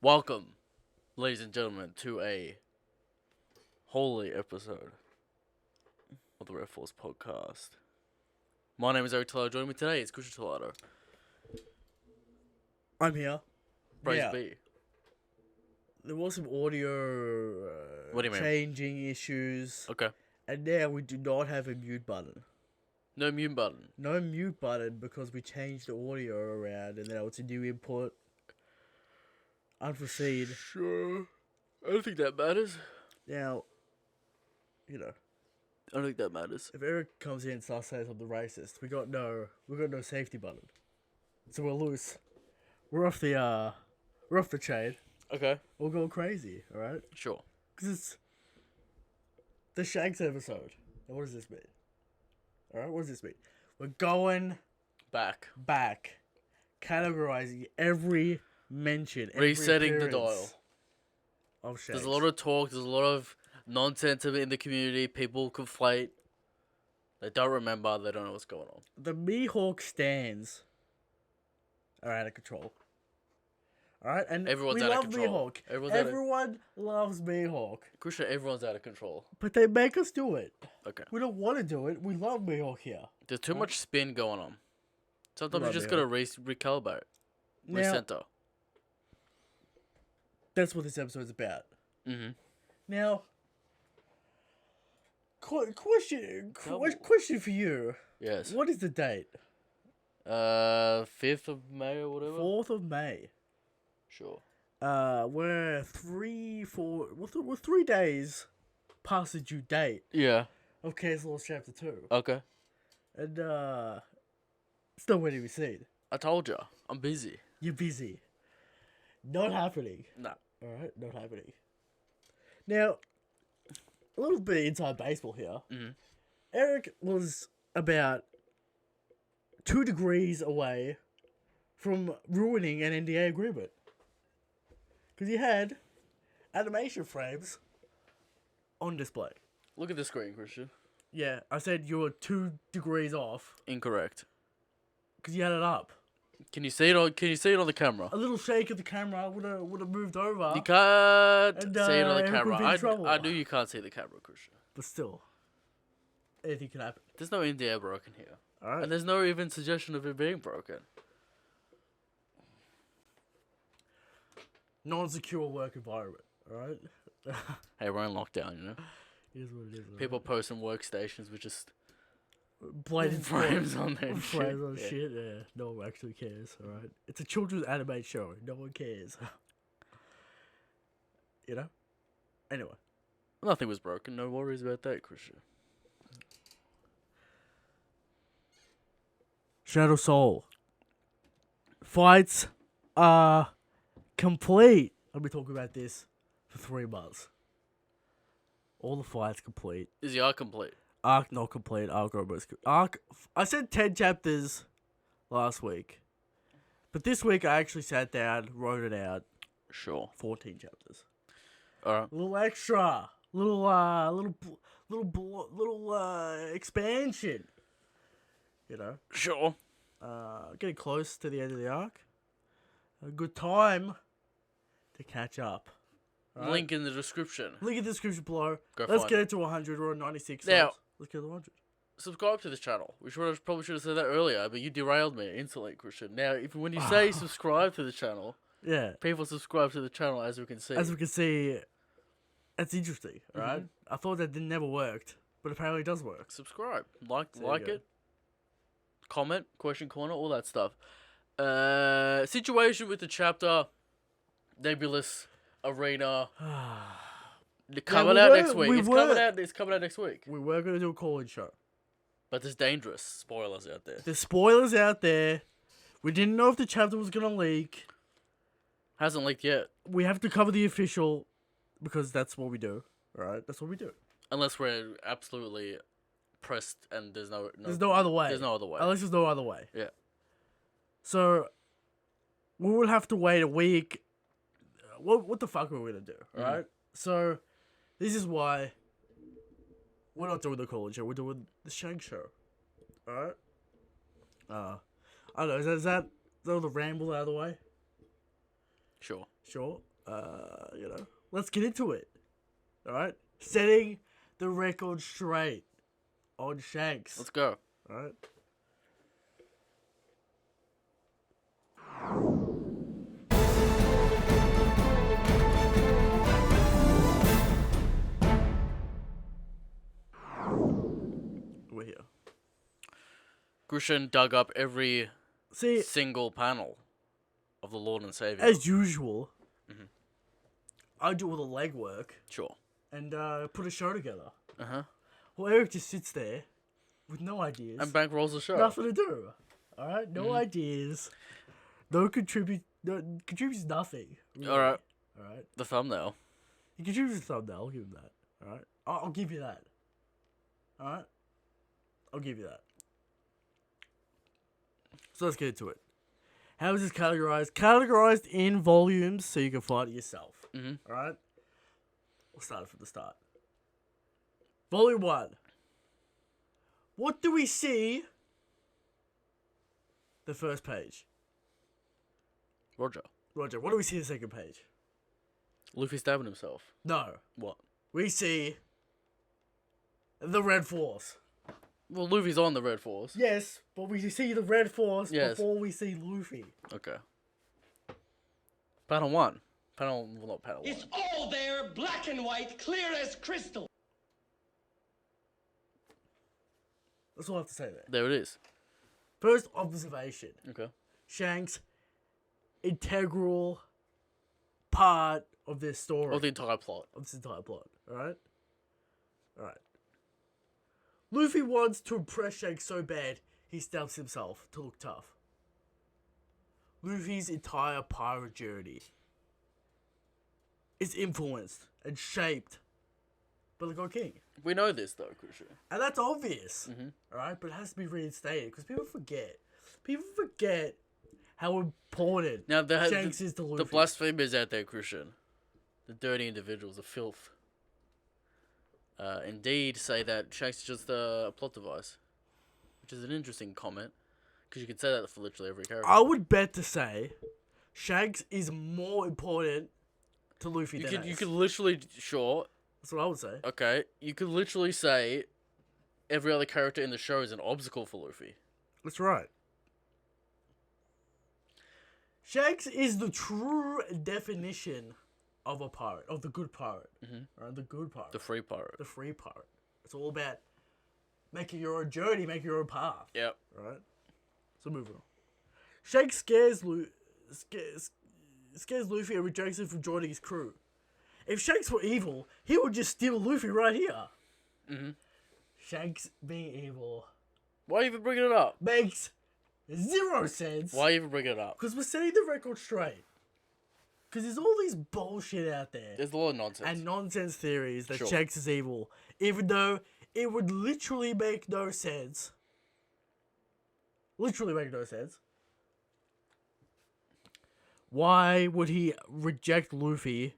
Welcome, ladies and gentlemen, to a holy episode of the Red Force podcast. My name is Eric Tolado. Joining me today is Christian Tolado. I'm here. Praise be. There was some audio What do you mean? changing issues. Okay. And now we do not have a mute button. No mute button. No mute button because we changed the audio around and now it's a new input. Unforeseen. Sure. I don't think that matters. Now, I don't think that matters. if Eric comes in and starts saying something racist, we got no safety button. So we're loose. We're off the chain. Okay. We're going crazy, alright? Sure. Because it's the Shanks episode. Now what does this mean? Alright, what does this mean? We're going Back. categorizing every mention, Resetting the every dial. appearance of Shanks. There's a lot of talk. There's a lot of nonsense in the community. People conflate. They don't remember. They don't know what's going on. The Mihawk stands are out of control. Alright, and Everyone's we out of love control. Mihawk. Everyone loves Mihawk. Christian, everyone's out of control. But they make us do it. Okay. We don't want to do it. We love Mihawk here. There's too much spin going on. Sometimes you Love just it. gotta recalibrate. Now, Recenter. that's what this episode's about. Mm-hmm. Now, question for you. Yes. What is the date? 5th of May or whatever? 4th of May. Sure. We're 3 days past the due date Yeah. of Case Laws Chapter 2. Okay. And, it's nowhere to be seen. I told you. I'm busy. You're busy. Not happening. Nah. Alright, not happening. Now, a little bit of inside baseball here. Mhm. Eric was about 2 degrees away from ruining an NDA agreement. Because he had animation frames on display. Look at the screen, Christian. Yeah, I said you were 2 degrees off Incorrect. because you had it up. Can you see it on the camera? A little shake of the camera would have moved over, You can't And, see it on the Eric would camera. be in trouble. I knew you can't see the camera, Christian. but still, anything can happen. There's no NDA broken here. Alright. And there's no even suggestion of it being broken. Non-secure work environment. Alright? Hey, we're in lockdown, you know? It is what it is. alright? People posting workstations with just Blatant frames on there and frames shit. on Yeah. shit. Yeah, no one actually cares. Alright? It's a children's anime show. No one cares. You know? Anyway. Nothing was broken. No worries about that, Christian. Shadow Soul. Fights are complete. I've been talking about this for 3 months. All the fights complete. Is the arc complete? Arc not complete. Arc almost arc. I said 10 chapters last week, but this week I actually sat down, wrote it out. Sure. 14 chapters. Alright. A little extra. Little expansion. You know. Sure. Getting close to the end of the arc. A good time to catch up. Alright? Link in the description. Link in the description below. Go Let's find get it. it to 100. We're on 96. Now- subs. Let's get to 100. Subscribe to this channel. We probably should have said that earlier, but you derailed me instantly, Christian. Now, when you say subscribe to the channel, Yeah. people subscribe to the channel, as we can see. As we can see, it's interesting, right? I thought that never worked, but apparently it does work. Subscribe, like There you go. it, comment, question corner, all that stuff. Situation with the chapter, Nebulous Arena. Coming out next week. It's coming out next week. We were going to do a call-in show. But there's dangerous spoilers out there. There's spoilers out there. We didn't know if the chapter was going to leak. Hasn't leaked yet, We have to cover the official because that's what we do, right? That's what we do. unless we're absolutely pressed and there's no other way. There's no other way. Unless there's no other way. Yeah. So, we will have to wait a week. What the fuck are we going to do, right? So, this is why we're not doing the call-in show. We're doing the Shank show. Alright? I don't know. Is that all the ramble out of the way? Sure. Sure. let's get into it. All right, setting the record straight on Shanks. Let's go. All right. We're here. Grushin dug up every See, single panel of the Lord and Savior. as usual, I do all the legwork Sure. and put a show together. Uh-huh. Well, Eric just sits there with no ideas. And bankrolls the show. Nothing to do. All right, no ideas. No contributes nothing. Really. All right. All right. The thumbnail. He contributes a thumbnail. I'll give him that. All right. I'll give you that. All right. I'll give you that. So let's get into it. How is this categorized? Categorized in volumes so you can find it yourself. Mhm. All right. We'll start from the start. Volume 1. What do we see? The first page. Roger. Roger, what do we see the second page? Luffy stabbing himself. No. What? We see the Red Force. Well, Luffy's on the Red Force. Yes, but we see the Red Force Yes. before we see Luffy. Okay. Panel 1. Well, not panel 1. It's all there, black and white, clear as crystal. That's all I have to say there. There it is. First observation. Okay. Shanks, integral part of this story. Of the entire plot. Of this entire plot. Alright? Alright. Luffy wants to impress Shanks so bad, he stabs himself to look tough. Luffy's entire pirate journey is influenced and shaped by the God King. We know this, though, Crucial. And that's obvious. Alright? But it has to be reinstated because people forget. People forget how important Now, Shanks is to Luffy. the blasphemers out there, Christian, the dirty individuals, the filth, indeed say that Shanks is just a plot device, which is an interesting comment, because you can say that for literally every character. I would bet to say Shanks is more important to Luffy than Ace. You could literally, sure, That's what I would say. okay, you could literally say every other character in the show is an obstacle for Luffy. That's right. Shanks is the true definition of a pirate, of the good pirate. Right? The good pirate. The free pirate. The free pirate. It's all about making your own journey, making your own path. Yep. Right? So moving on. Shanks scares Luffy and rejects him from joining his crew. If Shanks were evil, he would just steal Luffy right here. Shanks being evil Why even bringing it up? makes zero sense. Why even bring it up? Because we're setting the record straight. Because there's all these bullshit out there. There's a lot of nonsense. And nonsense theories that Sure. Shanks is evil. Even though it would literally make no sense. Literally make no sense. Why would he reject Luffy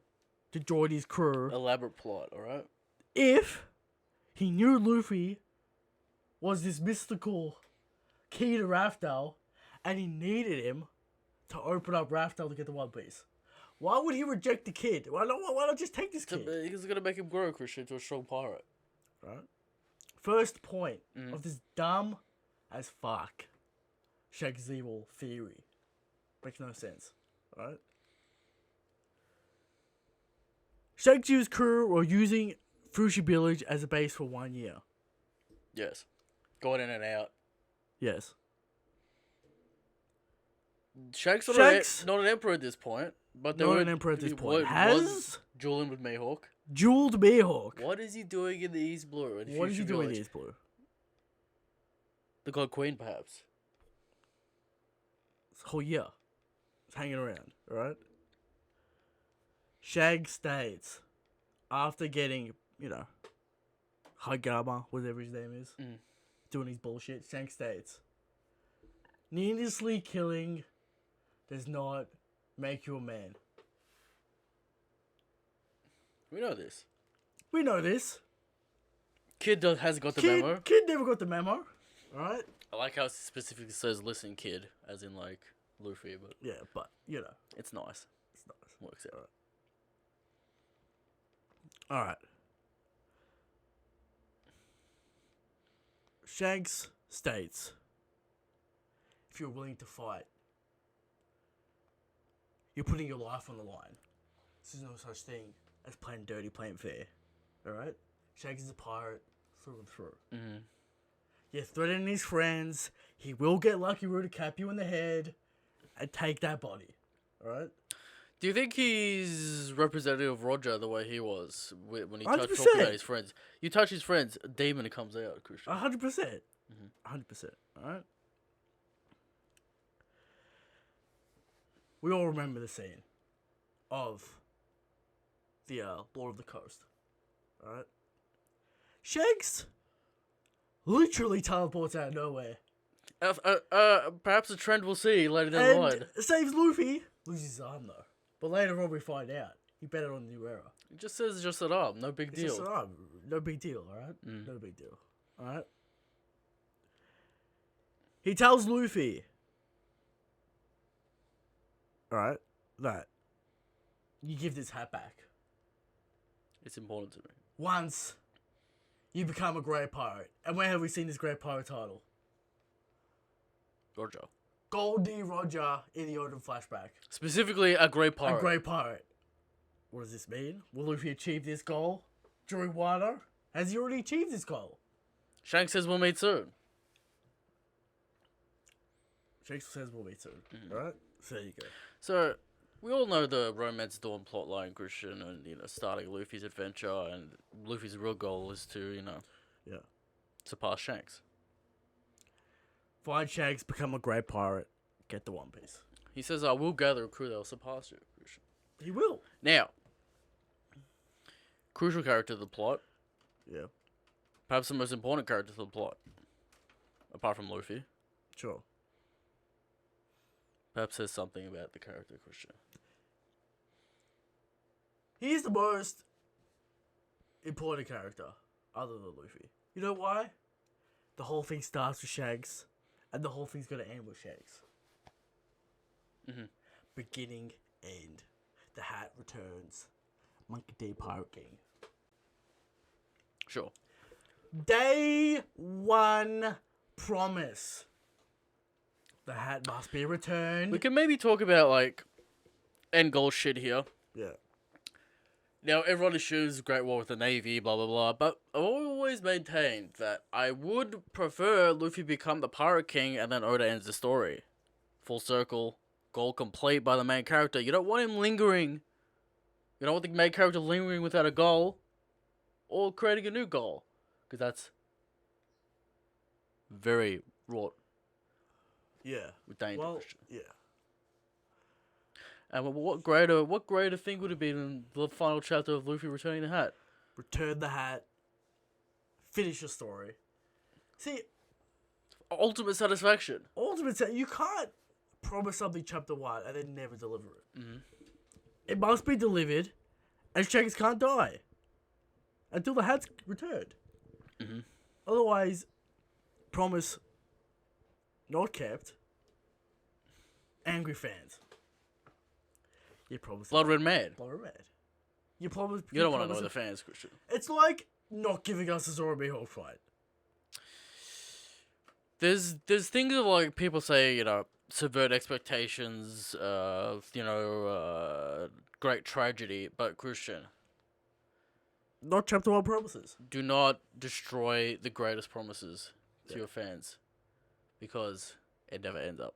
to join his crew Elaborate plot, alright? if he knew Luffy was this mystical key to Raftel and he needed him to open up Raftel to get the One Piece? Why would he reject the kid? Why not just take this kid? He's gonna make him grow, Christian, to a strong pirate. Right? First point of this dumb as fuck Shanks evil theory. Makes no sense. Right? Shanks used crew or using Fushi Village as a base for 1 year. Yes. Going in and out. Yes. Shanks not an emperor at this point, but Not an emperor at this point. Has dueling with Mihawk. Jeweled Mihawk. What is he doing in the East Blue? What is he doing in East Blue? The God Queen, perhaps. This whole year. It's hanging around, alright? Shag states, after getting, Hagama, whatever his name is, doing his bullshit, Shank states, needlessly killing does not make you a man. We know this. We know this. Kid hasn't got the memo. Kid never got the memo, alright? I like how it specifically says "listen, kid," as in like Luffy, but Yeah, but, it's nice. it's nice. Works out. Alright. Shanks states, if you're willing to fight, you're putting your life on the line. There's no such thing as playing dirty, playing fair. Alright? Shanks is a pirate through and through. Mm-hmm. You're threatening his friends. He will get Lucky Roo to cap you in the head and take that body. Alright? Do you think he's representative of Roger the way he was when he 100%. talking about his friends? You touch his friends, a demon comes out, Christian. 100%. 100%. Alright? We all remember the scene of the Lord of the Coast. Alright? Shanks literally teleports out of nowhere. Perhaps a trend we'll see later down the line. And saves Luffy. Loses his arm though. But later on we find out he bet it on the new era. It just says just an arm, no big It's deal. just an arm. No big deal, alright? No big deal. Alright? He tells Luffy, alright, that you give this hat back. It's important to me. Once you become a great pirate. And where have we seen this great pirate title? Roger. Goldie Roger in the Odin flashback. Specifically, a great pirate. A great pirate. What does this mean? Will Luffy achieve this goal during Wano? Has he already achieved this goal? Shanks says we'll meet soon. Shanks says we'll meet soon. Alright? So there you go. So, we all know the Romance Dawn plotline, Christian, and, starting Luffy's adventure, and Luffy's real goal is to, Yeah. surpass Shanks. Find Shanks, become a great pirate, get the One Piece. He says, I will gather a crew that will surpass you, Christian. He will. Now, crucial character to the plot, Yeah. perhaps the most important character to the plot, apart from Luffy, Sure. perhaps says something about the character, Christian. He's the most important character, other than Luffy. You know why? The whole thing starts with Shanks, and the whole thing's gonna end with Shanks. Beginning, end. The hat returns. Monkey D. Pirate King. Sure. Day one promise. The hat must be returned. We can maybe talk about, end goal shit here. Yeah. Now, everyone assumes Great War with the Navy, blah, blah, blah, but I've always maintained that I would prefer Luffy become the Pirate King and then Oda ends the story. Full circle, goal complete by the main character. You don't want him lingering. You don't want the main character lingering without a goal or creating a new goal, because that's very wrought Yeah. with danger. Well, Christian. yeah. And what greater thing would it be than the final chapter of Luffy returning the hat? Return the hat. Finish the story. See, Ultimate satisfaction. ultimate set, you can't promise something chapter 1 and then never deliver it. It must be delivered, and Shanks can't die until the hat's returned. Otherwise, promise not kept. Angry fans. You promise. Blood Red Mad. Blood Red. You promise. You don't want to promise annoy the it- fans, Christian. It's like not giving us a Zoro Mihawk fight. There's things of people say, subvert expectations, great tragedy, but Christian, Not chapter 1 promises. do not destroy the greatest promises to your fans, because it never ends up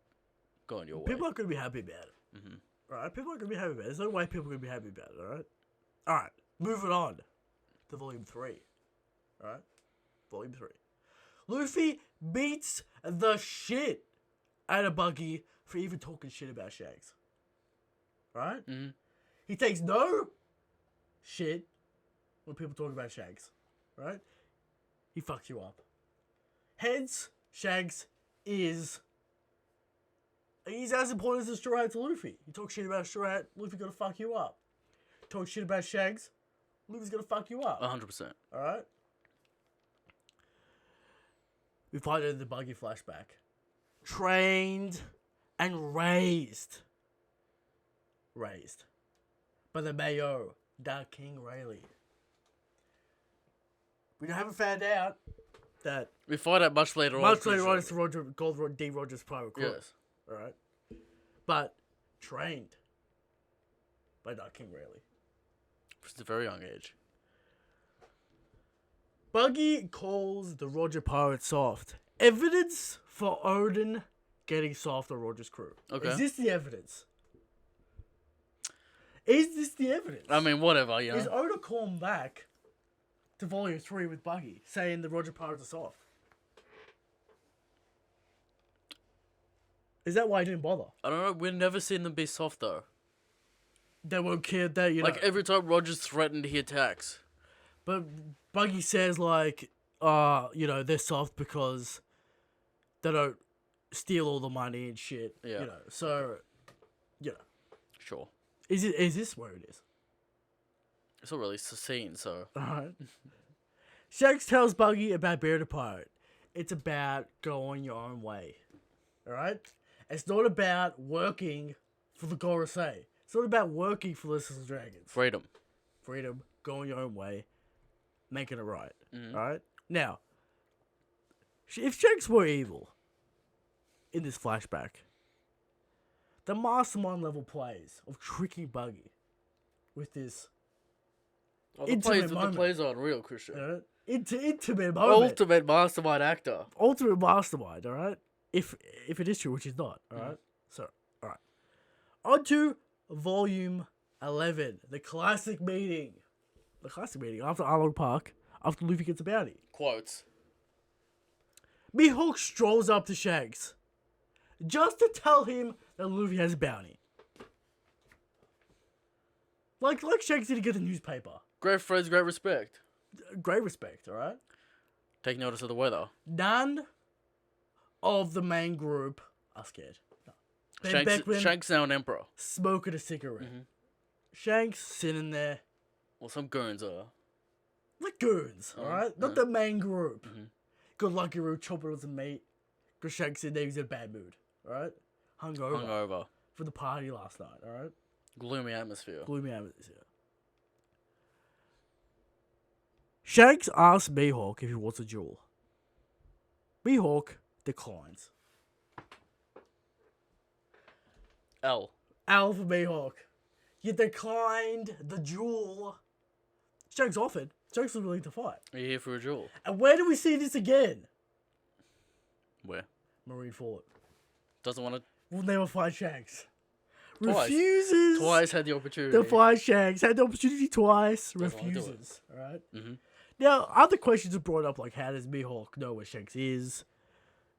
going your way. People aren't going to be happy about it. Alright? People aren't going to be happy about it. There's no way people are going to be happy about it, alright? Alright, moving on to Volume 3. Alright? Volume 3. Luffy beats the shit out of Buggy for even talking shit about Shanks. Alright? He takes no shit when people talk about Shanks. Right? He fucks you up. Hence, Shanks is... He's as important as the Straw Hat to Luffy. You talk shit about Straw Hat, Luffy gonna fuck you up. Talk shit about Shanks, Luffy's gonna fuck you up. 100%. Alright? We find it in the Buggy flashback. Trained and raised. Raised. By the Mayo, Dark King Rayleigh. We haven't found out that We find out much later on. much later on crucially. it's D. Rogers' private crew. Yes. Alright? But trained by Dark King Rayleigh. From a very young age. Buggy calls the Roger pirate soft. Evidence for Odin getting soft on Roger's crew. Okay. Is this the evidence? Is this the evidence? I mean, whatever, you know. Is Oda calling back to Volume 3 with Buggy, saying the Roger pirates are soft? Is that why he didn't bother? I don't know. We've never seen them be soft, though. They won't care that, you know. Like, every time Roger's threatened, he attacks. But Buggy says, like, they're soft because they don't steal all the money and shit. Yeah. You know, so, you know. Sure. Is this where it is? It's not really a scene, so... Alright. Shanks tells Buggy about Bear the Pirate. It's about going your own way. Alright? It's not about working for the Gorosei. It's not about working for the Little Dragons. Freedom. Freedom, going your own way, making it right. Mhm. Alright? Now, if Shanks were evil in this flashback, the mastermind level plays of tricking Buggy with this Oh, the Intimate moment. plays are unreal, Christian. intimate moment. Ultimate mastermind actor. Ultimate mastermind, alright? If it is true, which is not, alright? So, alright. On to Volume 11, the classic meeting. The classic meeting after Arlong Park, after Luffy gets a bounty. Quotes. Mihawk strolls up to Shanks, just to tell him that Luffy has a bounty. Like Shanks didn't get the newspaper. Great friends, great respect. Great respect, alright? Take notice of the weather. None of the main group are scared. No. Ben Beckman Shanks now an emperor. smoking a cigarette. Mhm. Shanks sitting there. Well, some goons are. Like goons, alright? Not the main group. Mhm. Good lucky Roo chopping on some meat. Because Shanks in there, he's in a bad mood, alright? Hungover Hungover. for the party last night, alright? Gloomy atmosphere. Gloomy atmosphere. Shanks asks Mihawk if he wants a duel. Mihawk declines. L. Al for Mihawk. You declined the duel. Shanks offered. Shanks was willing to fight. Are you here for a duel? And where do we see this again? Where? Marineford. Doesn't want to. Will never fight Shanks. Twice. Refuses Twice had the opportunity. to fight Shanks. Had the opportunity twice. Doesn't wanna do it. Refuses. Alright? Mm-hmm. Now, other questions are brought up, like how does Mihawk know where Shanks is?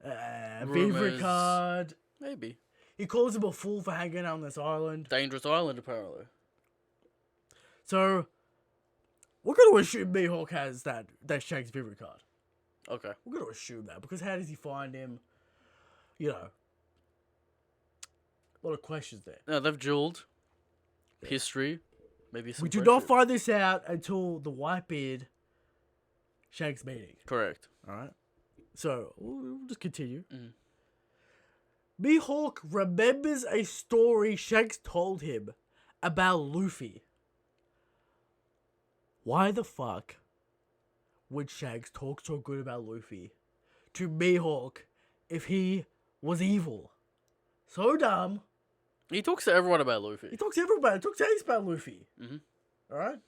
Favorite Rumours. card. Maybe. He calls him a fool for hanging out on this island. Dangerous island, apparently. So, we're going to assume Mihawk has that Shanks favorite card. Okay. We're going to assume that, because how does he find him? You know. A lot of questions there. No, they've dueled. History. Maybe some We do not friendship. find this out until the Whitebeard Shanks meeting. Correct. Alright? So, we'll just continue. Mhm. Mihawk remembers a story Shanks told him about Luffy. Why the fuck would Shanks talk so good about Luffy to Mihawk if he was evil? So dumb. He talks to everyone about Luffy. He talks to everybody. He talks to Ace about Luffy. Mhm. Alright?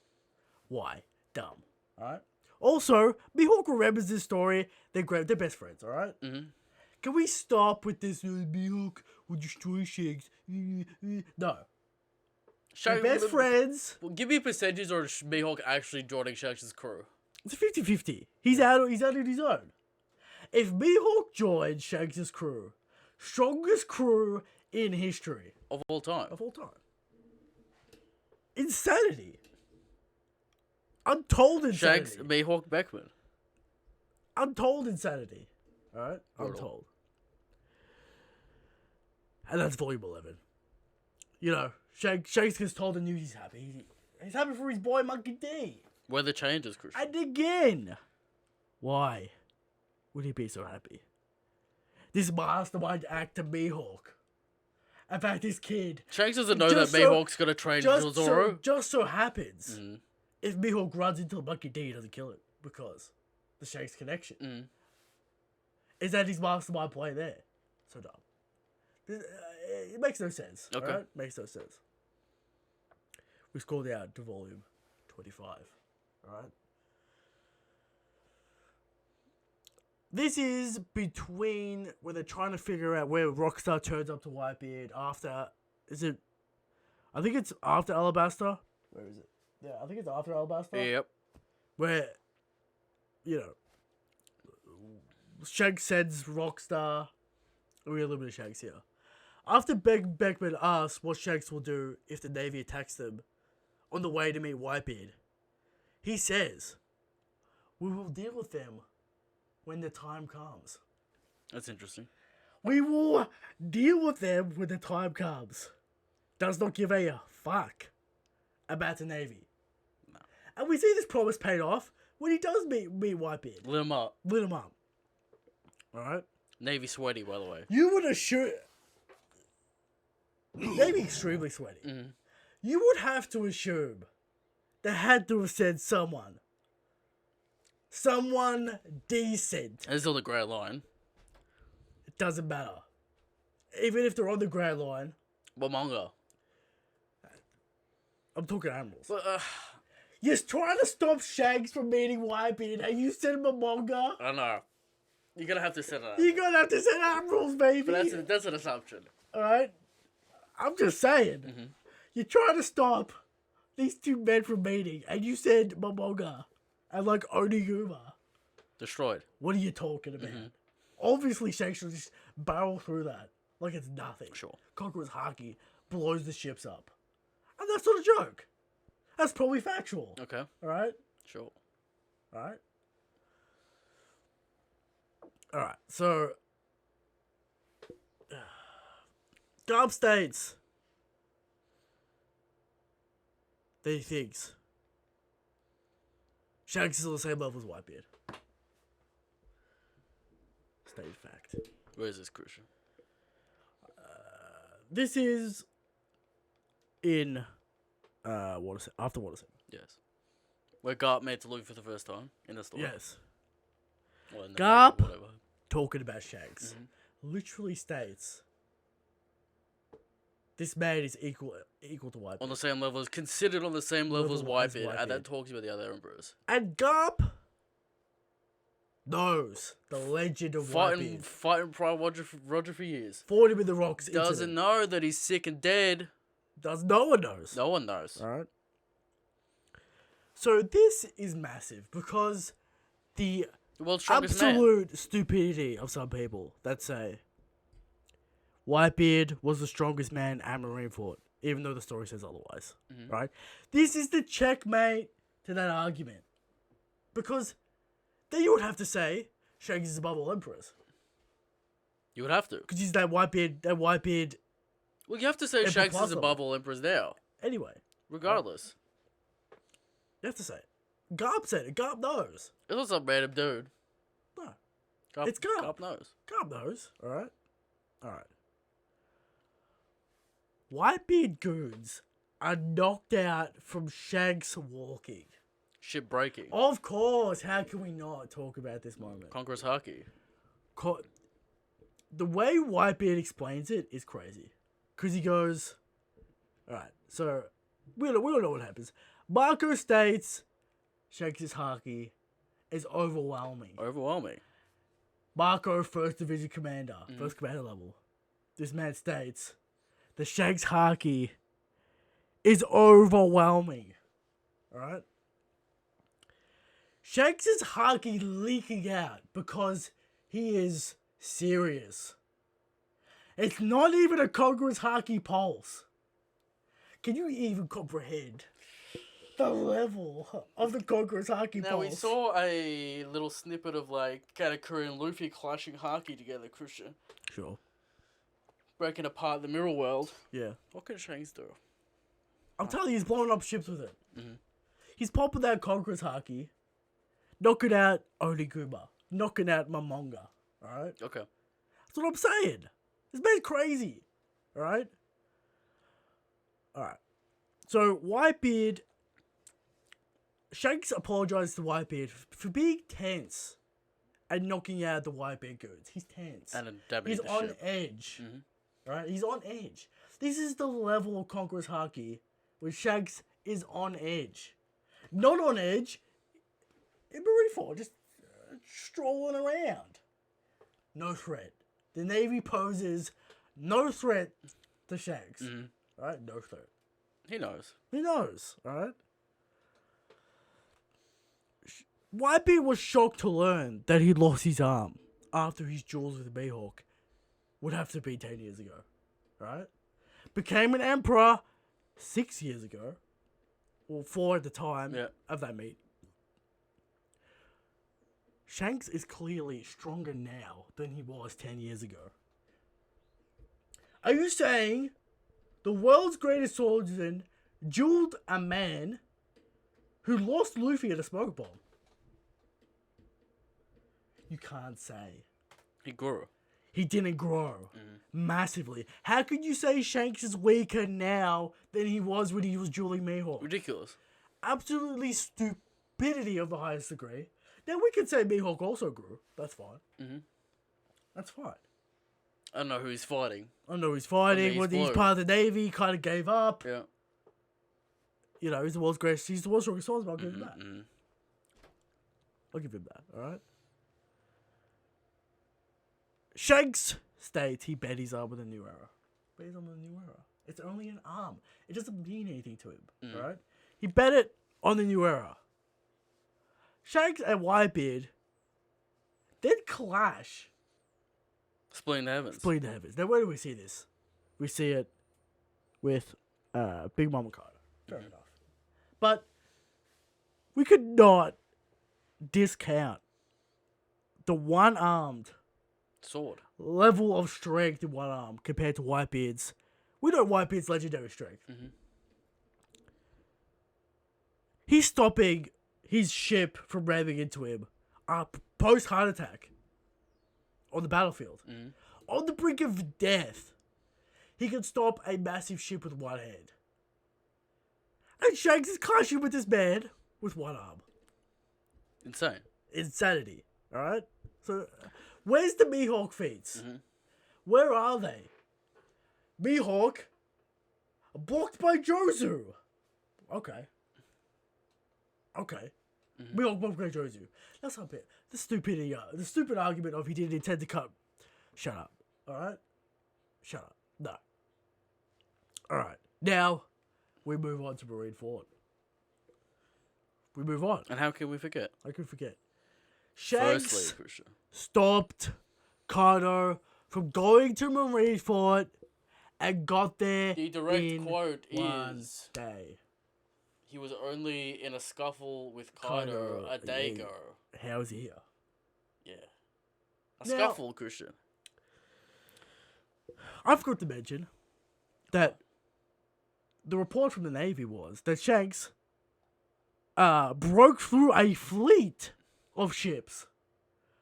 Why? Dumb. Alright? Also, Mihawk remembers this story. They're great. They're best friends, alright? Mm-hmm. Can we stop with this Mihawk would destroy Shanks? No. They're best friends. Well, give me a percentage or is Mihawk actually joining Shanks' crew? It's a 50-50. He's out on his own. If Mihawk joins Shanks' crew, strongest crew in history Of all time. of all time. Insanity. Untold insanity. Shanks, Mihawk, Beckman. Untold insanity. Alright? Brutal. Untold. And that's volume 11. You know, Shanks gets told the news he's happy. He's happy for his boy Monkey D. Weather changes, Christian. And again. Why would he be so happy? This mastermind actor Mihawk. In fact, this kid Shanks doesn't know that Just so- Mihawk's gonna train Zoro. just so happens Mhm. if Mihawk runs into Monkey D, he doesn't kill it because the Shanks connection. Mm. Is that his mastermind play there? So dumb. It makes no sense. Okay. Alright? Makes no sense. We scored out to volume 25. Alright? This is between when they're trying to figure out where Rockstar turns up to Whitebeard after. Is it? I think it's after Alabaster. Where is it? Yeah, I think it's after Alabaster. Yep. Where, you know, Shanks sends Rockstar. We a little bit of Shanks here. After Beckman asks what Shanks will do if the Navy attacks them on the way to meet Whitebeard, he says, "We will deal with them when the time comes. That's interesting. We will deal with them when the time comes." Does not give a fuck about the Navy. No. And we see this promise paid off when he does meet Whitebeard. Lit him up. Lit him up. Alright? Navy sweaty, by the way. You would assume... Maybe extremely sweaty. Mm-hmm. You would have to assume they had to have said someone. Someone decent. And this is on the grey line. It doesn't matter. Even if they're on the grey line, Momonga. I'm talking animals. But, You're trying to stop Shanks from meeting Whitebeard and you said Momonga? I don't know. You're gonna have to set it up. You're gonna have to say animals, baby. But that's an assumption. Alright? I'm just saying. Mm-hmm. You're trying to stop these two men from meeting and you said Momonga and like Oniguma. Destroyed. What are you talking about? Mm-hmm. Obviously, Shanks will just barrel through that like it's nothing. Sure. Conqueror's Haki blows the ships up. And that's not a joke. That's probably factual. Okay. Alright? Sure. Alright? Alright, so... Garb states that he thinks Shanks is on the same level as Whitebeard. Stated fact. Where is this, Christian? This is in after Water 7. Yes. Where Garp met Luke for the first time in the story. Yes. Or in the Garp movie, whatever. talking about Shanks literally states this man is equal to Whitebeard. On the same level, considered on the same level as Level as Whitebeard, and that Whitebeard. talks about the other emperors. And Garp knows the legend of Whitebeard. Fighting Prime Roger for years. Fought him in the rocks. Doesn't know that he's sick and dead. No one knows. No one knows. Alright. So this is massive because the The world's strongest man. absolute stupidity of some people that say Whitebeard was the strongest man at Marineford, even though the story says otherwise. Right? This is the checkmate to that argument. Because then you would have to say Shanks is above all emperors. You would have to. Because he's that Whitebeard Well, you have to say Emperor Shanks is Plus above all emperors now. anyway. Regardless. You have to say it. Garp said it. Garp knows. It's not some random dude. No. Garp, It's Garp. Garp knows. Garp knows. Alright? Alright. Whitebeard goons are knocked out from Shanks walking. Shit breaking. Of course, how can we not talk about this moment? Conqueror's Haki. The way Whitebeard explains it is crazy. Because he goes, alright, so we don't know what happens. Marco states Shanks' Haki is overwhelming. Overwhelming. Marco, 1st Division Commander, first commander level. This man states the Shanks Haki is overwhelming. Alright? Shanks' Haki leaking out because he is serious. It's not even a Conqueror's Haki pulse. Can you even comprehend the level of the Conqueror's Haki Now, pulse? we saw a little snippet of, like, Katakuri and Luffy clashing Haki together, Christian. Sure. Breaking apart the mirror world. Yeah. What can Shanks do? I'm telling you, he's blowing up ships with it. He's popping that Conqueror's Haki, knocking out Oniguma, knocking out Momonga. Alright? Okay. That's what I'm saying. This man's crazy. Alright? Alright. So, Whitebeard Shanks apologized to Whitebeard for being tense and knocking out the Whitebeard goods. He's tense. And damaging He's the on ship. edge. Right? He's on edge. This is the level of Conqueror's Haki where Shanks is on edge. Not on edge in Marineford, just strolling around. No threat. The Navy poses no threat to Shanks. Right? No threat. He knows. He knows, right? Whitebeard was shocked to learn that he lost his arm after his duels with Mihawk would have to be 10 years ago, right? Became an emperor 6 years ago, or 4 at the time of that meet. Shanks is clearly stronger now than he was 10 years ago. Are you saying the world's greatest swordsman dueled a man who lost Luffy at a smoke bomb? You can't say. He grew. He didn't grow massively. How could you say Shanks is weaker now than he was when he was dueling Mihawk? Ridiculous. Absolutely stupidity of the highest degree. Now we could say Mihawk also grew. That's fine. That's fine. I don't know who he's fighting. I know he's fighting. he's When he's blue. part of the Navy, he kind of gave up. Yeah. You know, he's the world's greatest. He's the world's strongest swordsman. I'll give him that. I'll give him that. All right. Shanks states he bet his arm with a new arrow. Bet his arm with a new arrow. It's only an arm. It doesn't mean anything to him. All right. He bet it on the new arrow. Shanks and Whitebeard then clash. Splitting the heavens. Splitting the heavens. Now, where do we see this? We see it with Big Mama Carter. Fair enough. But we could not discount the one-armed Sword. level of strength in one arm compared to Whitebeard's. We know Whitebeard's legendary strength. He's stopping his ship from ramming into him post-heart attack on the battlefield. On the brink of death, he can stop a massive ship with one hand. And Shanks is clashing with this man with one arm. Insane. Insanity, alright? So, where's the Mihawk feats? Where are they? Mihawk blocked by Jozu. Okay. Mihawk blocked by Jozu. That's not bit. The stupid argument of he didn't intend to cut. Shut up. Alright? Shut up. No. Alright. Now, we move on to Marineford. We move on. And how can we forget? I could forget. Shanks Firstly, Christian. stopped Kano from going to Marineford and got there The direct in quote one is, day. he was only in a scuffle with Kaido Kaido a day yeah. ago. How is he here? Yeah. A Now- scuffle, Christian. I forgot to mention that the report from the Navy was that Shanks broke through a fleet of ships.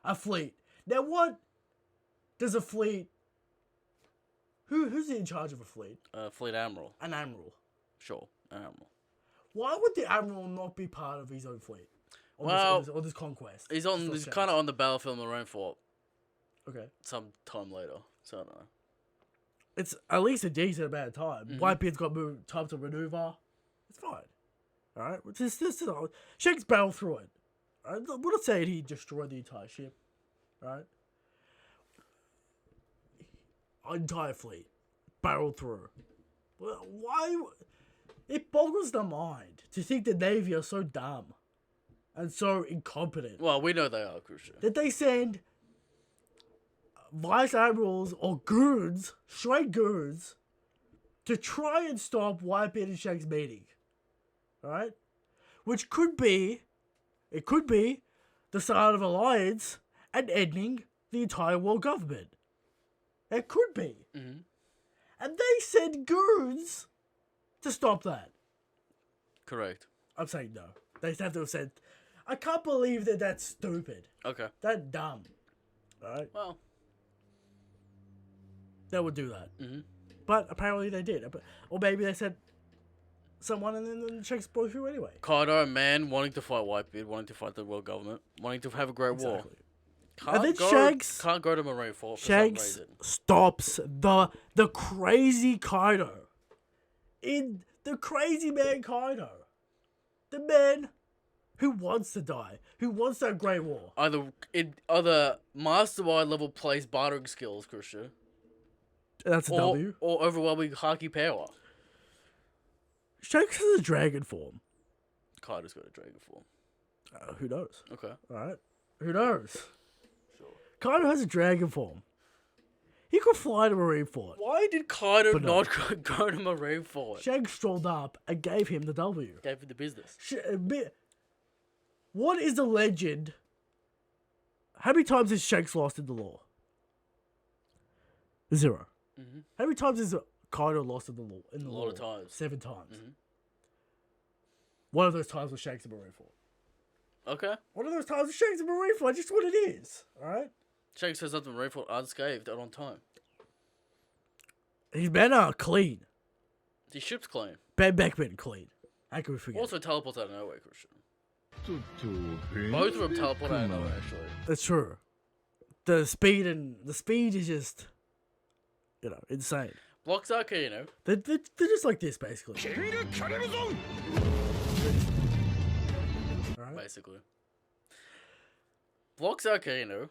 A fleet. Now what does a fleet... Who's in charge of a fleet? Fleet Admiral. An admiral. Sure, an Admiral. Why would the admiral not be part of his own fleet? Well, on this conquest. He's It's not he's Shanks. kind of on the battlefield in Marineford Okay. some time later. So I don't know. It's at least a decent amount of time. Mm-hmm. Whitebeard's got time to maneuver. It's fine. Alright? Shanks battled through it. Alright? We're not saying he destroyed the entire ship. Right? Entire fleet. Barreled through. Well, why? It boggles the mind to think the Navy are so dumb and so incompetent Well, we know they are, Christian. that they send vice admirals or goons, straight goons, to try and stop Whitebeard and Shanks meeting. Alright? Which could be the start of alliance and ending the entire world government. It could be. Mm-hmm. And they send goons to stop that. Correct. I'm saying no. They have to have said, I can't believe that that's stupid. Okay. That's dumb. Alright? Well. They would do that. Mm-hmm. But apparently they did. Or maybe they said, someone, and then Shanks broke through anyway. Kaido, a man wanting to fight Whitebeard, wanting to fight the world government, wanting to have a great war. Exactly. Can't And then go, Shanks- can't go to Marineford for some Shanks reason. stops the crazy Kaido. In the crazy man Kaido. The man who wants to die. Who wants that great war. Either mastermind level place bartering skills, Christian. That's a W. Or overwhelming haki power. Shanks has a dragon form. Kaido's got a dragon form. Who knows? Okay. Alright. Who knows? Sure. Kaido has a dragon form. He could fly to Marineford. Why did Kaido But no. not go to Marineford? Shanks strolled up and gave him the W. Gave him the business. What is the legend? How many times has Shanks lost in the law? 0. Mhm. How many times has Kaido lost in the law? A lot of times. 7 times. Mhm. One of those times was Shanks in Marineford. Okay. One of those times was Shanks in Marineford. Just what it is. Alright? Shanks says something Marineford unscathed and on time. His men are clean. His ship's clean. Ben Beckman clean. How can we forget? Also teleports out of nowhere, Christian. Both of them teleport out of nowhere, actually. That's true. The speed is just, insane. Blocks Arcano. They're just like this, basically. Alright? Basically. Blocks Arcano.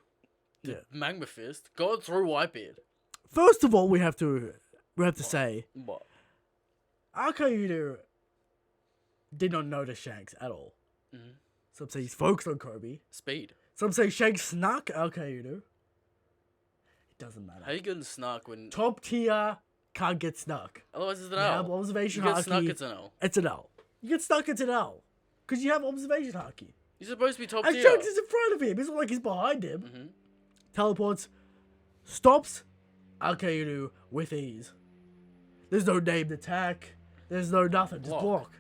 Yeah. Magma Fist. Going through Whitebeard. First of all, we have to say, What? Arcano did not notice Shanks at all. Mhm. Some say he's focused on Kobe. Speed. Some say Shanks snuck Arcano. It doesn't matter. How you getting snuck when... Top tier can't get snuck. Otherwise it's an You have L. observation You get haki. snuck, it's an L. It's an L. You get stuck, it's an L. Because you have observation haki. You're supposed to be top And tier. Shanks is in front of him. It's not like he's behind him. Mhm. Teleports. Stops Arcano with ease. There's no named attack. There's no nothing. Just block.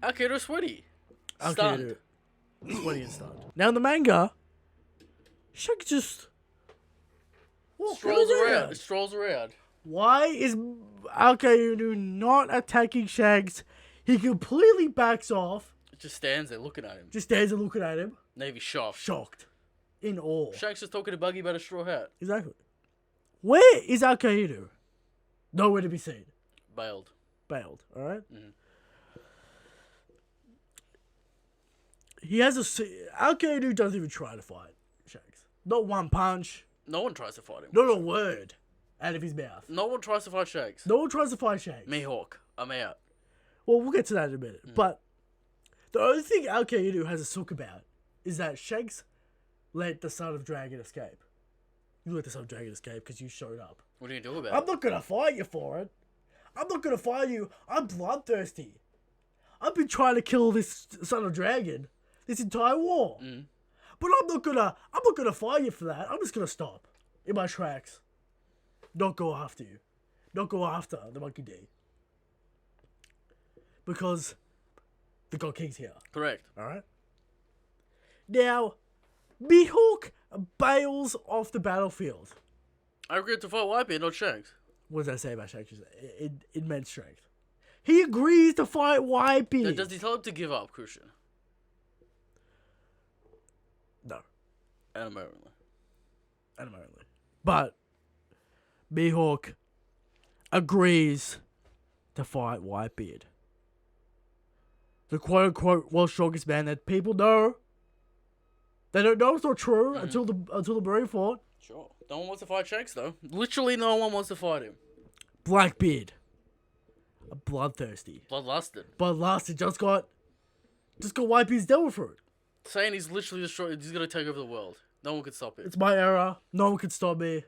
Arcano's sweaty. Stunned. Arcano. Sweaty and stunned. Now in the manga, Shanks just Strolls around. Strolls around. Why is Arcano not attacking Shanks? He completely backs off. Just stands there looking at him. Just stands and looking at him. Navy shocked. Shocked. In awe. Shanks is talking to Buggy about a straw hat. Exactly. Where is Arcano? Nowhere to be seen. Bailed. Bailed, alright? Mhm. He has Arcano doesn't even try to fight Shanks. Not one punch. No one tries to fight him. Not a word out of his mouth. No one tries to fight Shanks. No one tries to fight Shanks. Mihawk, I'm out. Well, we'll get to that in a minute. But the only thing Arcano has a sook about is that Shanks let the Son of Dragon escape. You let the Son of Dragon escape because you showed up. What are you gonna do about I'm it? not gonna fight you for it. I'm not gonna fight you. I'm bloodthirsty. I've been trying to kill this Son of Dragon this entire war. But I'm not gonna fight you for that. I'm just gonna stop in my tracks. Not go after you. Not go after the Monkey D. Because the God King's here. Correct. Alright? Now, Mihawk bails off the battlefield. I agreed to fight Whitebeard, not Shanks. What does that say about Shanks? Immense strength. He agrees to fight Whitebeard. Does he tell him to give up, Christian? No. Anime only. Anime only. But Mihawk agrees to fight Whitebeard. The quote-unquote world's strongest man that people know. They don't know it's not true until the Marineford. Sure. No one wants to fight Shanks, though. Literally no one wants to fight him. Blackbeard. A bloodthirsty. Bloodlusted. Bloodlusted just got Whitebeard's devil fruit. Saying he's literally destroyed. He's gonna take over the world. No one can stop it. It's my era. No one can stop me.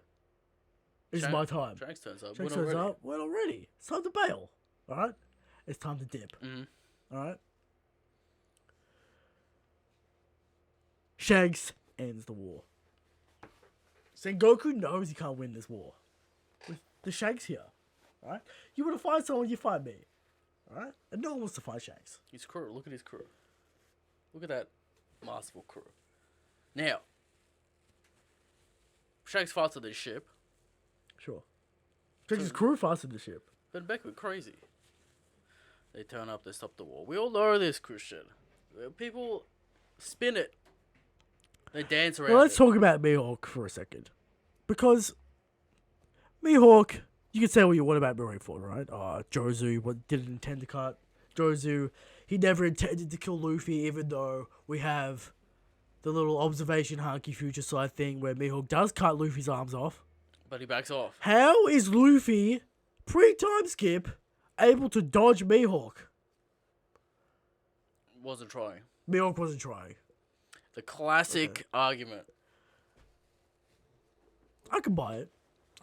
It's my time. Shanks turns up. Shanks We're not turns ready. up. We're not ready. It's time to bail. Alright? It's time to dip. Mhm. Alright? Shanks ends the war. Sengoku knows he can't win this war. With the Shanks here. Alright? You want to fight someone, you fight me. Alright? And no one wants to fight Shanks. His crew. Look at his crew. Look at that masterful crew. Now, Shanks fights on this ship. Sure. Shanks' crew fastened the ship. But Beck went crazy. They turn up, they stop the war. We all know this, Christian. People spin it. They dance around Now let's it. talk about Mihawk for a second. Because Mihawk, you can say what you want about Marineford, right? Jozu didn't intend to cut. Jozu, he never intended to kill Luffy, even though we have the little observation Hanky Future Side thing where Mihawk does cut Luffy's arms off. But he backs off. How is Luffy, pre-time skip, able to dodge Mihawk? Wasn't trying. Mihawk wasn't trying. The classic argument. I can buy it.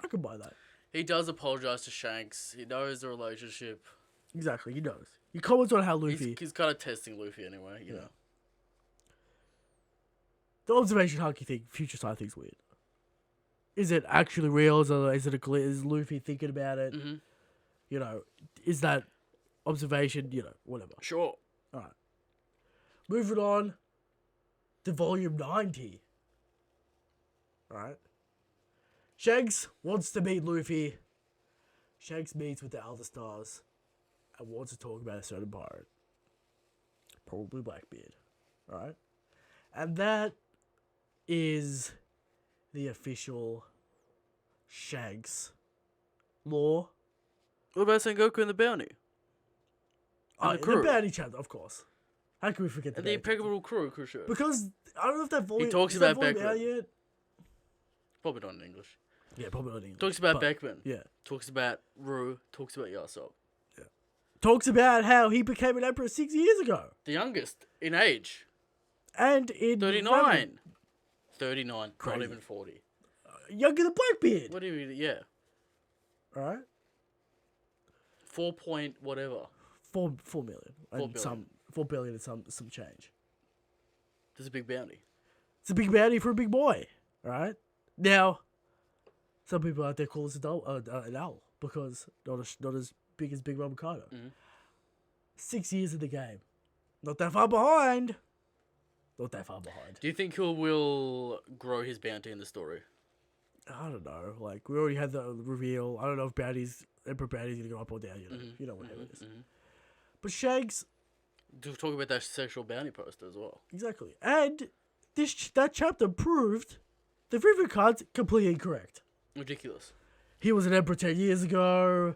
I can buy that. He does apologize to Shanks. He knows the relationship. Exactly, he knows. He comments on how Luffy... He's kind of testing Luffy anyway, you know. The observation Hanky thing, Future Side thing's weird. Is it actually real? Is it a glitch? Is Luffy thinking about it? Mm-hmm. You know, is that observation, whatever. Sure. Alright. Moving on to volume 90. Alright. Shanks wants to meet Luffy. Shanks meets with the Elder Stars and wants to talk about a certain pirate. Probably Blackbeard. Alright? And that is the official Shanks lore. What about Sengoku and the bounty? And the crew. The bounty chapter, of course. How can we forget And the the bounty chapter? impeccable crew, Crucial. Because I don't know if that volume. He talks is that about volume Beckman. out yet? Probably not in English. Yeah, probably not in English. Talks about but, Beckman. Yeah. Talks about Rue. Talks about Yasop. Talks about how he became an emperor 6 years ago. The youngest in age. And in 39. 39. Crazy. Not even 40. Younger than Blackbeard. What do you mean? Yeah. Alright? 4 point whatever. 4 million. 4 And billion. 4 billion and some change. There's a big bounty. It's a big bounty for a big boy. Alright? Now, some people out there call this an owl because not as big as Big Mama Kaido. 6 years in the game. Not that far behind. Not that far behind. Do you think he will grow his bounty in the story? I don't know. Like, we already had the reveal. I don't know if Emperor Bounty's going to go up or down. You know what it is. But Shanks... To talk about that sexual bounty poster as well. Exactly. And that chapter proved the River card's completely incorrect. Ridiculous. He was an emperor 10 years ago.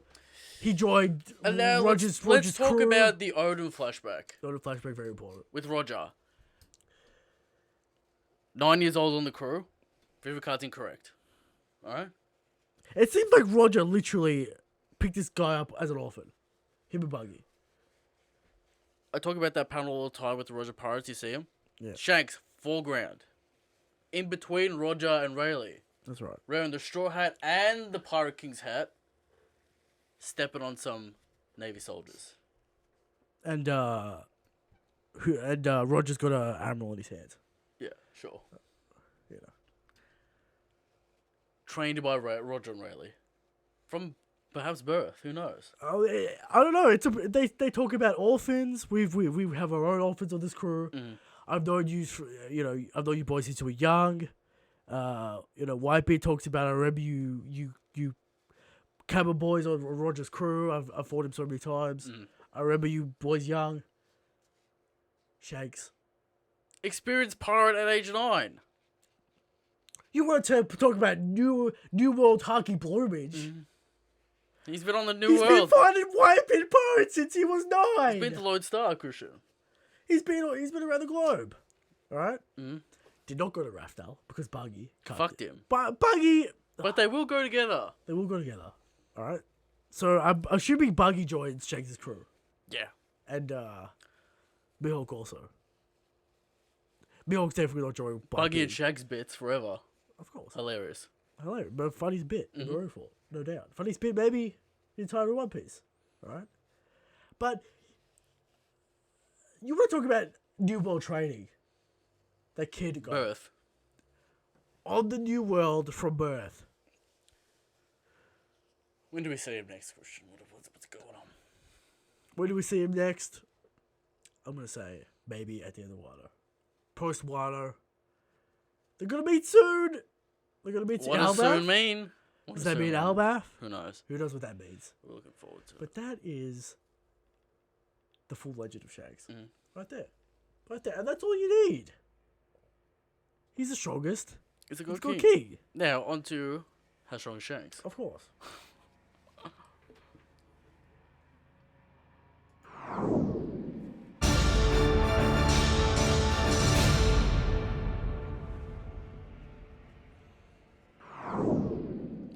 He joined And now Roger's let's talk crew. about the Odin flashback. Odin flashback, very important. With Roger. 9 years old on the crew. River card's incorrect. Alright? It seems like Roger literally picked this guy up as an orphan. Him and Buggy. I talk about that panel all the time with the Roger Pirates. You see him? Yeah. Shanks, foreground. In between Roger and Rayleigh. That's right. Wearing the straw hat and the Pirate King's hat. Stepping on some Navy soldiers. And Roger's got an admiral in his hands. Yeah, sure. You know. Trained by Roger and Rayleigh. From perhaps birth, who knows? Oh, I don't know. They talk about orphans. We have our own orphans on this crew. I've known you I've known you boys since you were young. Whitebeard talks about I remember you cabin boys on Roger's crew. I've fought him so many times. I remember you boys young. Shanks. Experienced pirate at age 9. You want to talk about New World Hockey Bloomage? He's been on the New He's World. been fighting Whitebeard pirates since he was 9. He's been to Lodestar, Christian. He's been around the globe. All right. Did not go to Raftel because Buggy Fucked him. But Buggy, But they will go together. they will go together. All right. So I'm assuming Buggy joins Shanks' crew Yeah. and Mihawk also. Mihawk's definitely not joining Buggy and Shag's bits forever. Of course. Hilarious. Hilarious, but funniest bit in Marineford, no doubt. Funniest bit maybe the entire One Piece. All right. But you want to talk about New World training? That kid got Birth. on the New World from birth. When do we see him next, Christian? What's going on? When do we see him next? I'm gonna say maybe at the end of Wano. Post Wano. They're gonna meet soon. They're gonna meet What does soon mean? What Does does that mean soon Albath? Who knows? Who knows what that means? We're looking forward to it. But that is the full legend of Shanks. Mhm. Right there. Right there. And that's all you need. He's the strongest. It's a He's good got king. king. Now, on to how strong is Shanks. Of course.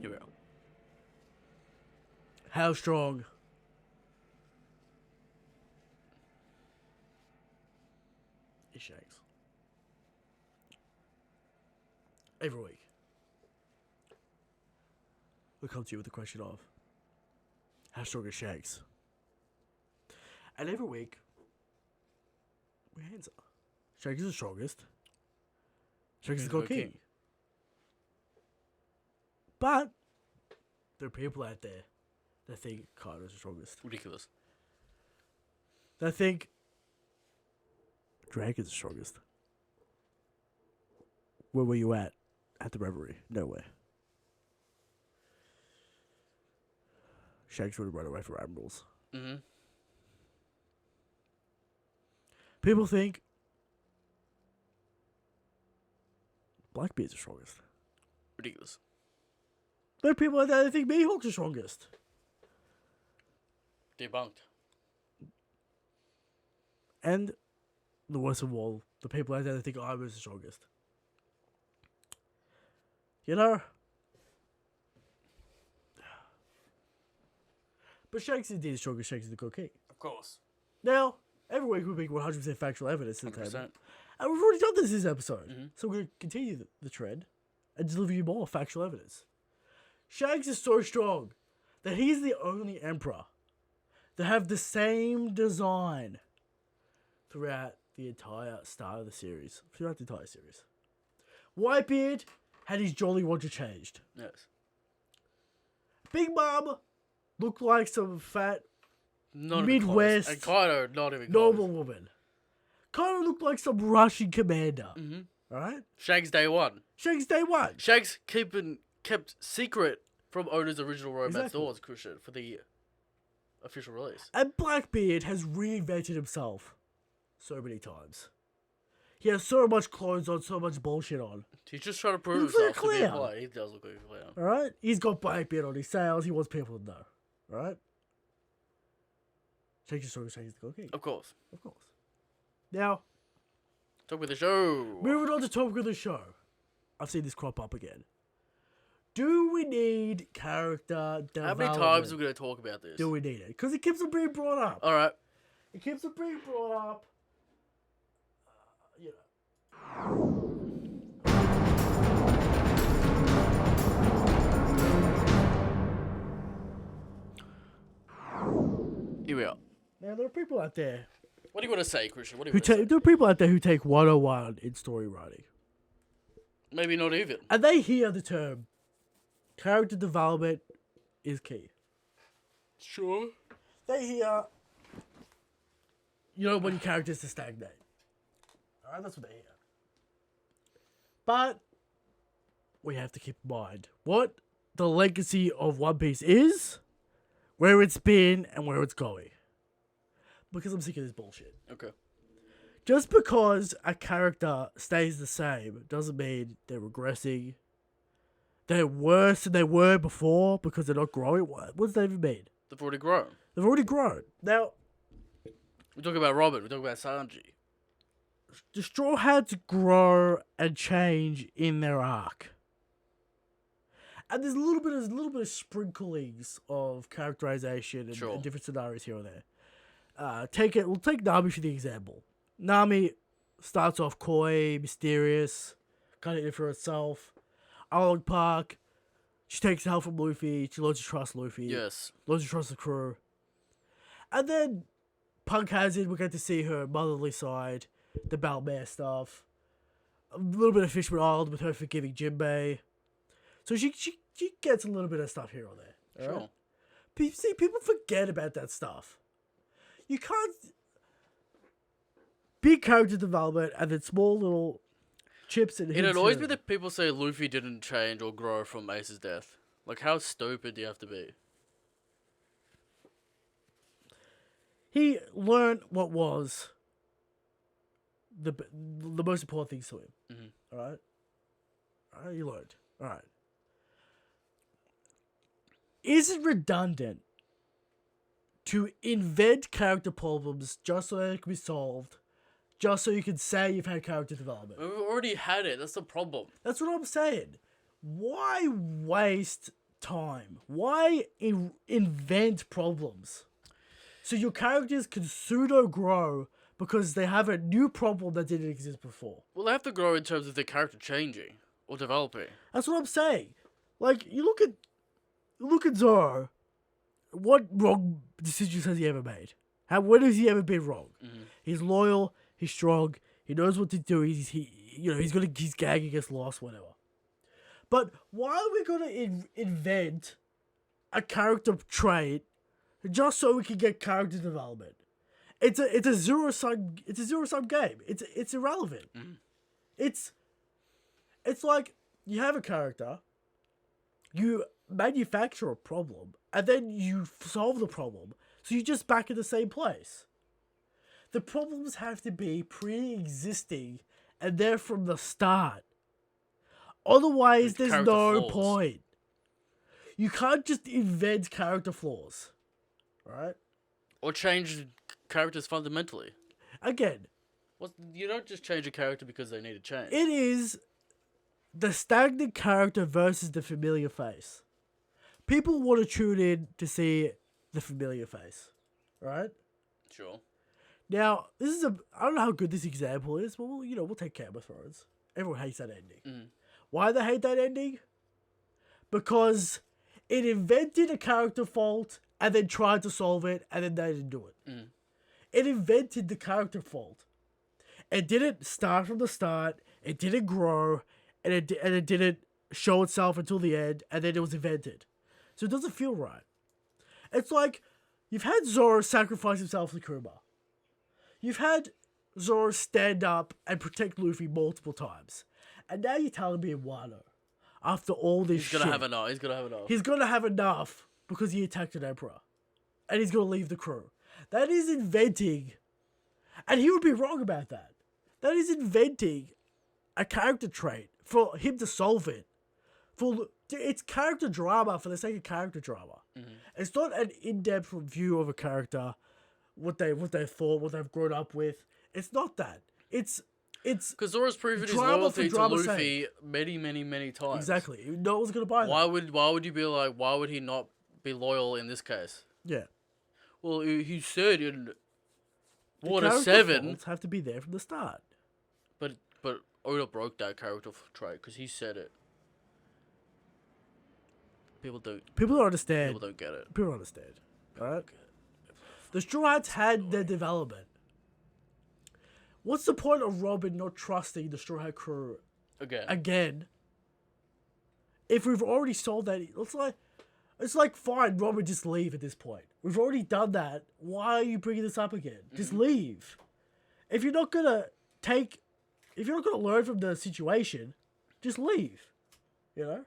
Here we go. How strong is Shanks? Every week, we come to you with the question of how strong is Shanks? And every week, we answer. Shanks is the strongest. Shanks is the God King. But there are people out there that think Kaido's the strongest. Ridiculous. That think Drake is the strongest. Where were you at the reverie? Nowhere. Shanks would have run away from admirals. Mm-hmm. People think Blackbeard's the strongest. Ridiculous. There are people out there that think Mihawk's the strongest. Debunked. And the worst of all, the people out there that think Ivan's the strongest. You know? But Shanks is indeed the strongest. Shanks is the God King. Of course. Now, every week we bring 100% factual evidence to the 100%. table. And we've already done this episode. Mhm. So we're going to continue the trend and deliver you more factual evidence. Shanks is so strong that he's the only emperor to have the same design throughout the entire start of the series. Throughout the entire series. Whitebeard had his Jolly Roger changed. Yes. Big Mom looked like some fat Not Midwest even close. And Kaido, not even normal close. woman. Kaido looked like some Russian commander. Mm-hmm. Alright? Shanks day one. Shanks day one. Shanks kept secret from Oda's original romance Exactly. doors cushion for the official release. And Blackbeard has reinvented himself so many times. He has so much clothes on, so much bullshit on. He's just trying to prove looks like a himself to be a clown. player. He does look like a clown. Alright? He's got Blackbeard on his sails. He wants people to know. Alright? Shanks is strong, Shanks is the God King. Of course. Of course. Now, Talk with the show. moving on to topic of the show. I've seen this crop up again. Do we need character How development? many times are we going to talk about this? Do we need it? Because it keeps on being brought up. Alright. It keeps on being brought up. You know. Here we are. Now, there are people out there What do you want to say, Christian? What do you who want to say? take. There are people out there who take 101 in story writing, Maybe not even. and they hear the term character development is key. Sure. They hear you don't want your characters to stagnate. Alright, that's what they hear. But we have to keep in mind what the legacy of One Piece is, where it's been, and where it's going. Because I'm sick of this bullshit. Okay. Just because a character stays the same doesn't mean they're regressing. They're worse than they were before because they're not growing. What does that even mean? They've already grown. They've already grown. Now, We're talking about Robin. We're talking about Sanji. the Straw Hats grow and change in their arc. And there's a little bit of sprinklings of characterization and, Sure. and different scenarios here and there. We'll take Nami for the example. Nami starts off coy, mysterious, kind of in for herself. Along Park, she takes help from Luffy. She learns to trust Luffy. Yes. Learns to trust the crew. And then Punk Hazard, we get to see her motherly side, the Balmair stuff. A little bit of Fishman Island with her forgiving Jinbei. So she gets a little bit of stuff here or there. Sure. Alright? See, people forget about that stuff. You can't... Big character development and then small little chips and It hints annoys here. me that people say Luffy didn't change or grow from Ace's death. Like, how stupid do you have to be? he learned what was the most important things to him. Mm-hmm. All right, he learned. All right. Is it redundant to invent character problems just so they can be solved, just so you can say you've had character development? We've already had it. That's the problem. That's what I'm saying. Why waste time? Why invent problems? So your characters can pseudo grow because they have a new problem that didn't exist before. Well, they have to grow in terms of their character changing or developing. That's what I'm saying. Like, you look at Zoro. What wrong decisions has he ever made? When has he ever been wrong? Mm-hmm. He's loyal. He's strong. He knows what to do. He's gagging against loss, whatever. But why are we gonna invent a character trait just so we can get character development? It's a zero sum game. It's irrelevant. Mm-hmm. It's like you have a character, you manufacture a problem, and then you solve the problem. So you're just back in the same place. The problems have to be pre-existing and they're from the start. Otherwise, there's Character no flaws. point. You can't just invent character flaws. Right? Or change characters fundamentally. Again, You don't just change a character because they need to change. it is the stagnant character versus the familiar face. People want to tune in to see the familiar face. Right? Sure. Now, I don't know how good this example is, but we'll take Game of Thrones. Everyone hates that ending. Mm. Why they hate that ending? Because it invented a character fault and then tried to solve it, and then they didn't do it. Mm. It invented the character fault. It didn't start from the start. It didn't grow, and it didn't show itself until the end, and then it was invented. So it doesn't feel right. It's like you've had Zoro sacrifice himself to Kuma. You've had Zoro stand up and protect Luffy multiple times. And now you're telling me in Wano, after all this He's gonna shit, have enough. He's gonna have enough. he's gonna have enough because he attacked an emperor. And he's gonna leave the crew. That is inventing, and he would be wrong about that. That is inventing a character trait for him to solve it. It's character drama for the sake of character drama. Mm-hmm. It's not an in-depth review of a character, what they thought, what they've grown up with. It's not that. It's Because Zoro's proven his drama loyalty for to drama's Luffy many times. exactly. No one's gonna buy that. Why would you be like? Why would he not be loyal in this case? Yeah. Well, he said in The Water character 7, faults have to be there from the start. but Oda broke that character trait because he said it. People don't understand. People don't get it. People don't understand. Alright? The Straw Hats had their development. What's the point of Robin not trusting the Straw Hat crew again? If we've already solved that, it's like fine, Robin, just leave at this point. We've already done that. Why are you bringing this up again? Just leave. If you're not gonna learn from the situation, just leave. You know?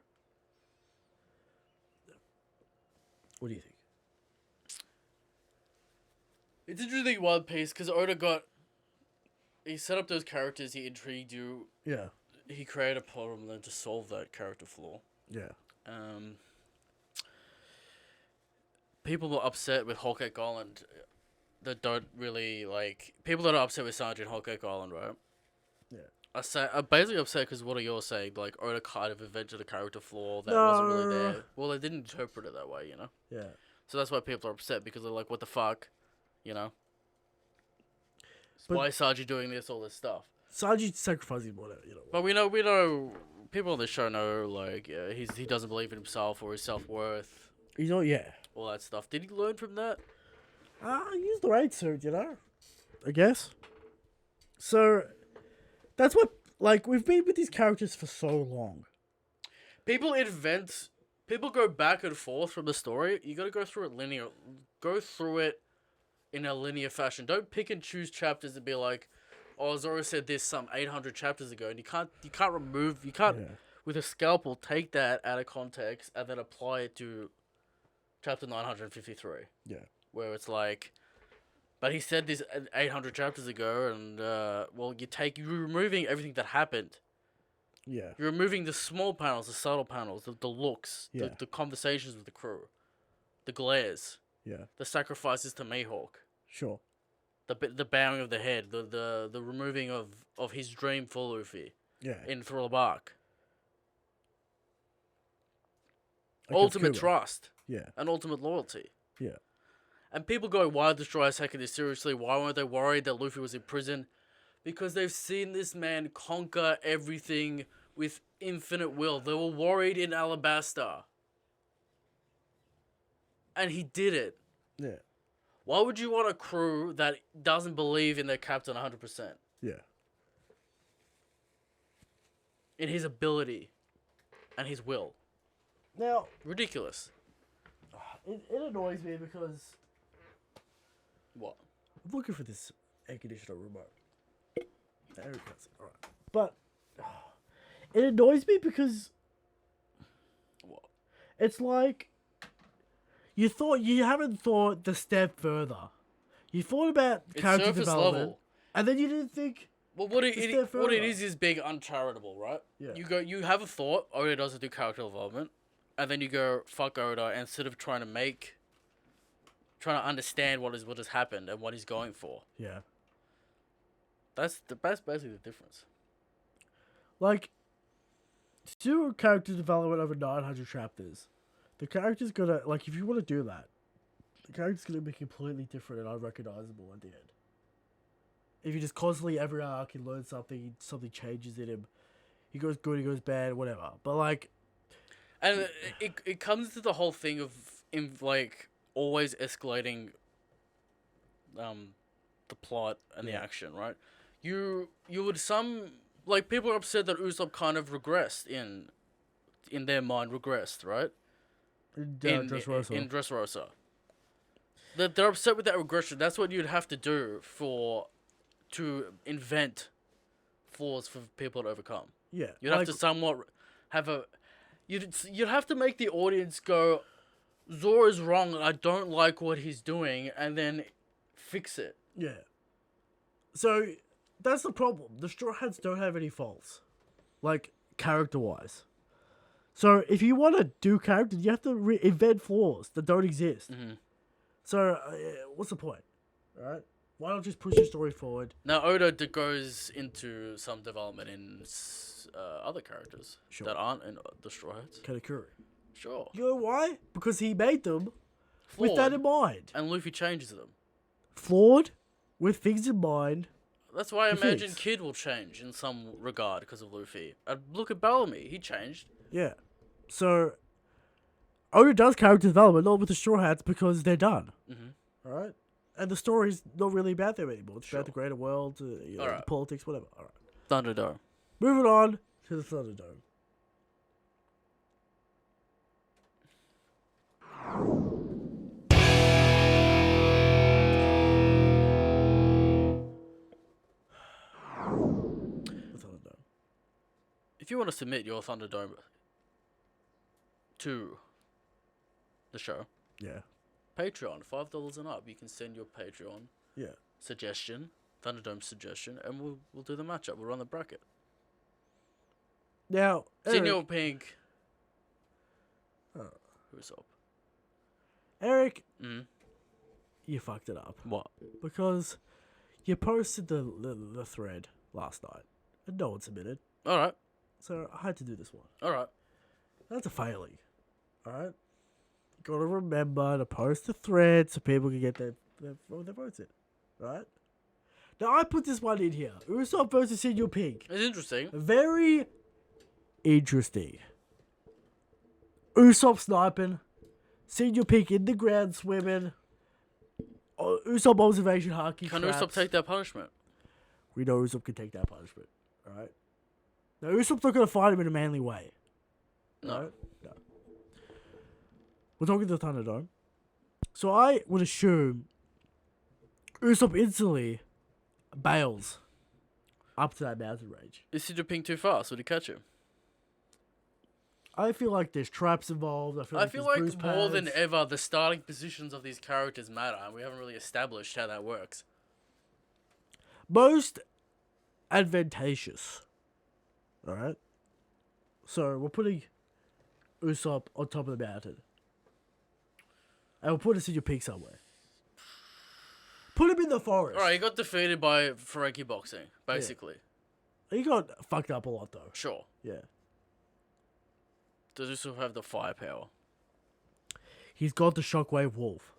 What do you think? It's interesting in One Piece because he set up those characters, he intrigued you, Yeah. he created a problem then to solve that character flaw. Yeah. People were upset with Whole Cake Island that don't really people that are upset with Sanji and Whole Cake Island, right? Yeah. I'm basically upset because what are you saying? Like Oda kind of invented a character flaw that wasn't really there. Well, they didn't interpret it that way, you know. Yeah. So that's why people are upset because they're like, "What the fuck," you know. But- Why is Sanji doing this? All this stuff. Sanji sacrificing whatever, you know. But we know people on the show know he doesn't believe in himself or his self-worth, Yeah. all that stuff. Did he learn from that? Use the right suit, you know? I guess. So, that's what, we've been with these characters for so long. People go back and forth from the story. You gotta go through it in a linear fashion. Don't pick and choose chapters and be like, oh, Zoro said this some 800 chapters ago, and you can't with a scalpel take that out of context and then apply it to chapter 953. Yeah. Where it's like, But he said this 800 chapters ago, and well, you're removing everything that happened. Yeah. You're removing the small panels, the subtle panels, the looks, Yeah. the conversations with the crew, the glares, Yeah. the sacrifices to Mihawk, Sure. the bowing of the head, the removing of his dream for Luffy Yeah. in Thriller Bark. Like Ultimate Akuma. trust Yeah. and ultimate loyalty. Yeah. And people go, why did Destroyer taking this seriously? Why weren't they worried that Luffy was in prison? Because they've seen this man conquer everything with infinite will. They were worried in Alabasta. And he did it. Yeah. Why would you want a crew that doesn't believe in their captain 100%? Yeah. In his ability and his will? Now, Ridiculous. it annoys me because What? I'm looking for this air conditioner remote. There it goes. Alright. But it annoys me because What? it's like you haven't thought the step further. You thought about It's character surface development, level. and then you didn't think. Well, what It's it there what further. it is being uncharitable, right? Yeah. You have a thought. Oda doesn't do character development, and then you go fuck Oda, and instead of trying to understand what has happened and what he's going for. Yeah. That's basically the difference. Like, to do character development over 900 chapters, the character's gonna, like, if you want to do that, the character's gonna be completely different and unrecognizable at the end. If you just constantly, every arc, he learns something changes in him. He goes good, he goes bad, whatever. But, like, And it comes to the whole thing of like always escalating the plot and the action, right? You would like people are upset that Usopp kind of regressed in their mind, right? in Dressrosa. in Dressrosa. They're upset with that regression. That's what you'd have to do to invent flaws for people to overcome. Yeah. You'd have to somewhat have a... You'd have to make the audience go, Zoro's wrong, and I don't like what he's doing, and then fix it. Yeah. So, that's the problem. The Straw Hats don't have any faults. Like, character-wise. So, if you want to do characters, you have to invent flaws that don't exist. Mm-hmm. So, what's the point? Alright? Why not just push your story forward? Now, Oda goes into some development in other characters that aren't in the Straw Hats. Katakuri. Sure. You know why? Because he made them with that in mind. And Luffy changes them. Flawed, with things in mind. That's why I To imagine fix. Kid will change in some regard because of Luffy. Look at Bellamy. He changed. Yeah. So, Oda does character development, not with the Straw Hats, because they're done. Mm-hmm. Alright? And the story's not really about them anymore. It's Sure. about the greater world, the Alright. politics, whatever. Alright. Thunderdome. Moving on to the Thunderdome. The Thunderdome. If you want to submit your Thunderdome to the show, Yeah. Patreon, $5 and up, you can send your Patreon Yeah. suggestion, Thunderdome suggestion, and we'll do the matchup. We'll run the bracket. Now, Senior Pink. Oh. Who's up? Eric, Mm. you fucked it up. What? Because you posted the thread last night, and no one submitted. All right. So I had to do this one. All right. That's a failing. Alright? Gotta remember to post the thread so people can get their votes in. Right? Now I put this one in here. Usopp versus Senior Pink. It's interesting. Very interesting. Usopp sniping. Senior Pink in the ground swimming. Usopp observation haki Can traps. Usopp take that punishment? We know Usopp can take that punishment. Alright? Now Usopp's not gonna fight him in a manly way. No. Right? No. We're talking to the Thunderdome. So I would assume Usopp instantly bails up to that mountain range. Is Senior Pink too fast? Would he catch him? I feel like there's traps involved. I feel like there's more boost than pads. ever, the starting positions of these characters matter, and we haven't really established how that works. Most advantageous. Alright? So, we're putting Usopp on top of the mountain. And we'll put us in your peak somewhere. Put him in the forest. Alright, he got defeated by Ferengi boxing, basically. He got fucked up a lot, though. Sure. Yeah. Does Usopp have the firepower? He's got the Shockwave Wolf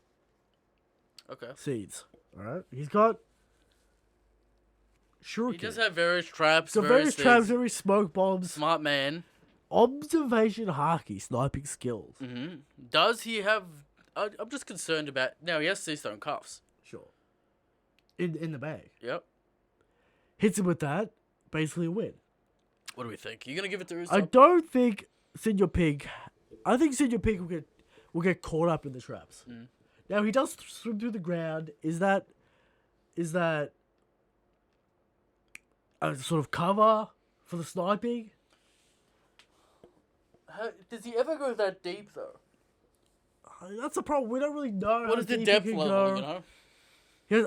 Okay. seeds. Alright? He's got Shuriken. He does have various traps, So various traps, things. various smoke bombs, Smart man. observation haki, sniping skills. Hmm. Does he have... I'm just concerned about... Now, he has sea stone cuffs. Sure. In the bag. Yep. Hits him with that, basically a win. What do we think? You gonna give it to Usopp? I don't think Senior Pig. I think Senior Pig will get caught up in the traps. Mm. Now he does swim through the ground. Is that a sort of cover for the sniping? Does he ever go that deep, though? That's the problem. We don't really know. What how is the deep he depth can level, go. you know?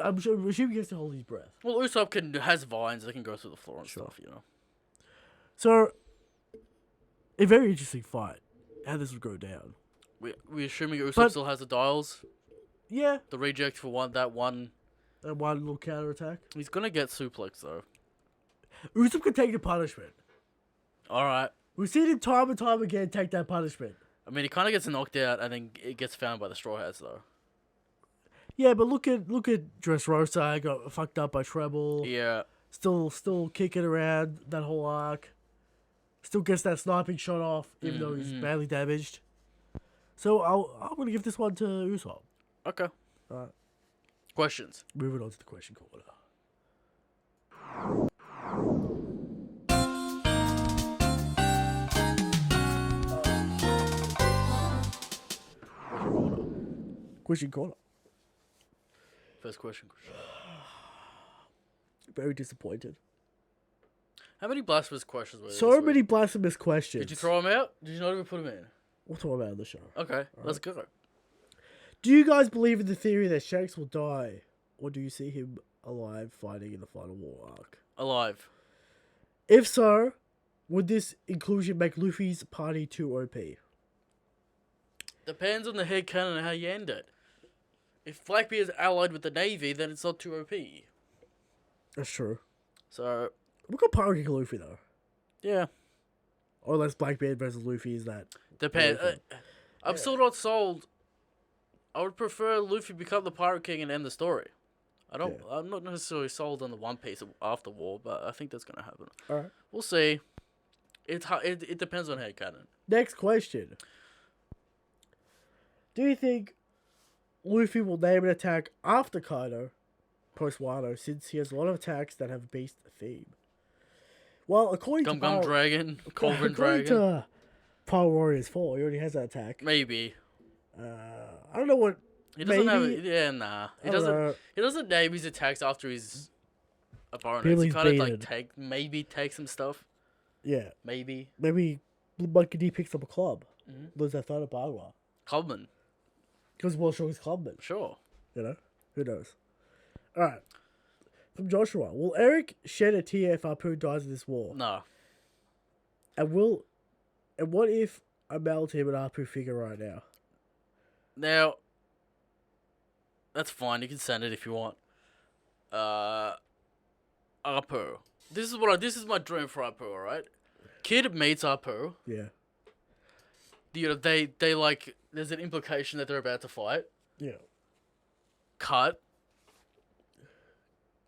I'm assuming he has to hold his breath. Well, Usopp has vines that can go through the floor and Sure. stuff, you know? So, a very interesting fight. How this would go down. We assuming Usopp But- still has the dials? Yeah, The reject for that one... that one little counter attack. He's gonna get suplex, though. Usopp can take the punishment. Alright. We've seen him time and time again take that punishment. I mean, he kind of gets knocked out and then it gets found by the Straw Hats, though. Yeah, but look at Dressrosa, got fucked up by Treble. Yeah. Still kicking around that whole arc. Still gets that sniping shot off, even though he's badly damaged. So I'm gonna give this one to Usopp. Okay. Alright. Questions? Moving on to the question corner. Question corner. First question. Very disappointed. How many blasphemous questions were there? So this week? many blasphemous questions. Did you throw them out? Did you not even put them in? We'll talk about it on the show. Okay, let's go. Do you guys believe in the theory that Shanks will die, or do you see him alive fighting in the final war arc? Alive. If so, would this inclusion make Luffy's party too OP? Depends on the headcanon and how you end it. If Blackbeard's allied with the Navy, then it's not too OP. That's true. So, Look at Power King Luffy though. yeah. Or unless Blackbeard versus Luffy is that. Depends. Okay. I'm still not sold. I would prefer Luffy become the Pirate King and end the story. I'm not necessarily sold on the One Piece after war, but I think that's gonna happen. Alright. We'll see. It depends on headcanon. Next question. Do you think Luffy will name an attack after Kaido, post Wano, since he has a lot of attacks that have a beast theme? Well, according Gum to Gum Power, Dragon, Cauldron according Dragon. to Power Warriors 4, he already has that attack. Maybe. I don't know what. He doesn't have Maybe. it. Yeah, nah. He I don't doesn't. know. He doesn't name his attacks after his opponents. People He he's kind of like beaten. take some stuff. Yeah. Maybe. Maybe Monkey D picks up a club. Mm-hmm. Lose that third of Bagua. Clubman. Because World Strongest Clubman. Sure. You know? Who knows? Alright. From Joshua. Will Eric shed a tear if Apu dies in this war? No. And what if I meld him and Apu figure right now? Now, that's fine. You can send it if you want. Apu. This is my dream for Apu. All right. Kid meets Apu. Yeah. You know, they like. There's an implication that they're about to fight. Yeah. Cut.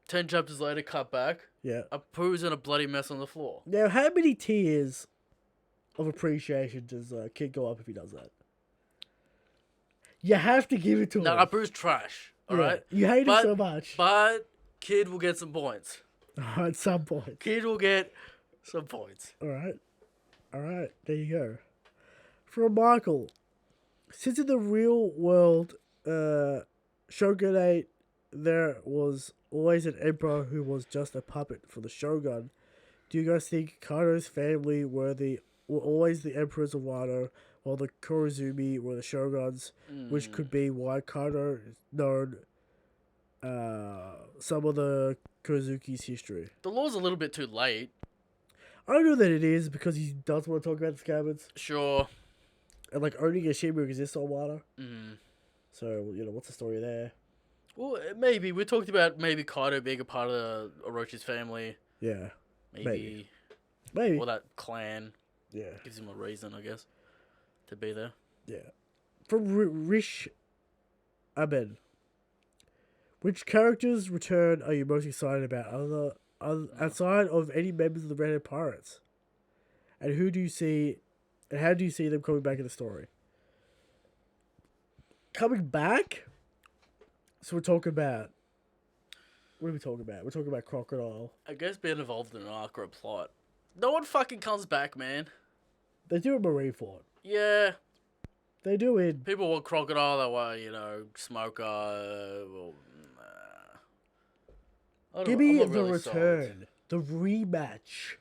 10 chapters later, cut back. Yeah. Apu's in a bloody mess on the floor. Now, how many tears of appreciation does Kid go up if he does that? You have to give it to No, him. Apu's trash. All Yeah. right. You hate him so much. But Kid will get some points. At some point. Kid will get some points. Alright. Alright, there you go. From Michael. Since in the real world shogunate there was always an emperor who was just a puppet for the shogun, do you guys think Kaido's family worthy were always the emperors of Wano, while the Kurozumi were the shoguns, which could be why Kano known some of the Kurozuki's history. The law's a little bit too late. I don't know that it is because he does want to talk about the Scabbers. Sure. And like only Gashimu exists on Wano. Mm. So, what's the story there? Well, maybe. We talked about maybe Kaido being a part of Orochi's family. Yeah. Maybe. Maybe. Or that clan. Yeah. Gives him a reason, I guess, to be there. Yeah. From Rish Aben. Which characters' return are you most excited about outside of any members of the Red Head Pirates? And how do you see them coming back in the story? Coming back? So we're talking about... What are we talking about? We're talking about Crocodile. I guess being involved in an arc or a plot. No one fucking comes back, man. They do a Marineford. Yeah. They do it. People want Crocodile, they want, Smoker. Give me I'm not the really return. The rematch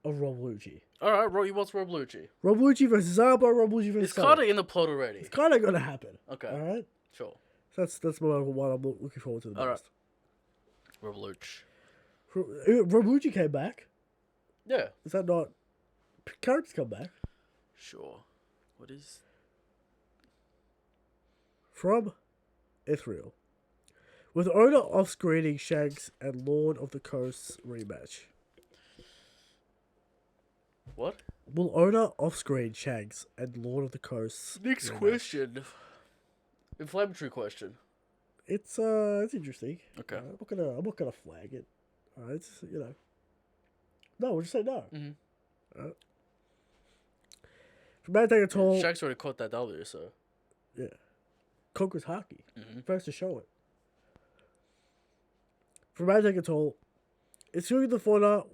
of Rob Lucci. Alright, what's Rob Lucci? Rob Lucci versus Zaba, Rob Lucci versus It's kind of in the plot already. It's kind of going to happen. Okay. Alright? Sure. That's what I'm looking forward to the Alright. most. Rob Lucci. Rob Lucci came back. Yeah. Is that not... Characters come back. Sure. What is... From Ethereal. With owner off-screening Shanks and Lord of the Coast's rematch. What? Will owner off-screen Shanks and Lord of the Coast's Next rematch? question. Inflammatory question. It's interesting. Okay. I'm not gonna flag it. It's No, we'll just say no. Mm-hmm. From Mad Take a Toll. Shaq's already caught that W, so... Yeah. Conquers hockey. Mm-hmm. First to show it. From Mad Take a Toll. It's showing the fauna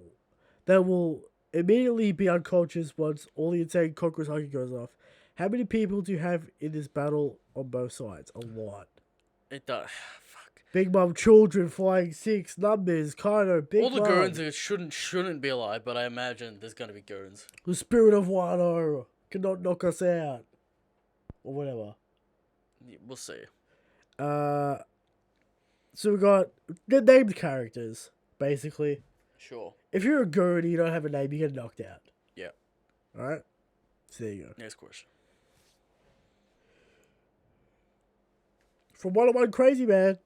that will immediately be unconscious once all the insane Conqueror's hockey goes off. How many people do you have in this battle on both sides? A lot. It does... Fuck. Big Mom, children, flying six, numbers, Kaido, Big All the Mom. goons shouldn't be alive, but I imagine there's gonna be goons. The spirit of Wano cannot knock us out. Or whatever. Yeah, we'll see. So we got the named characters, basically. Sure. If you're a goon and you don't have a name, you get knocked out. Yeah. Alright? So there you go. Next question. From 101 Crazy Man,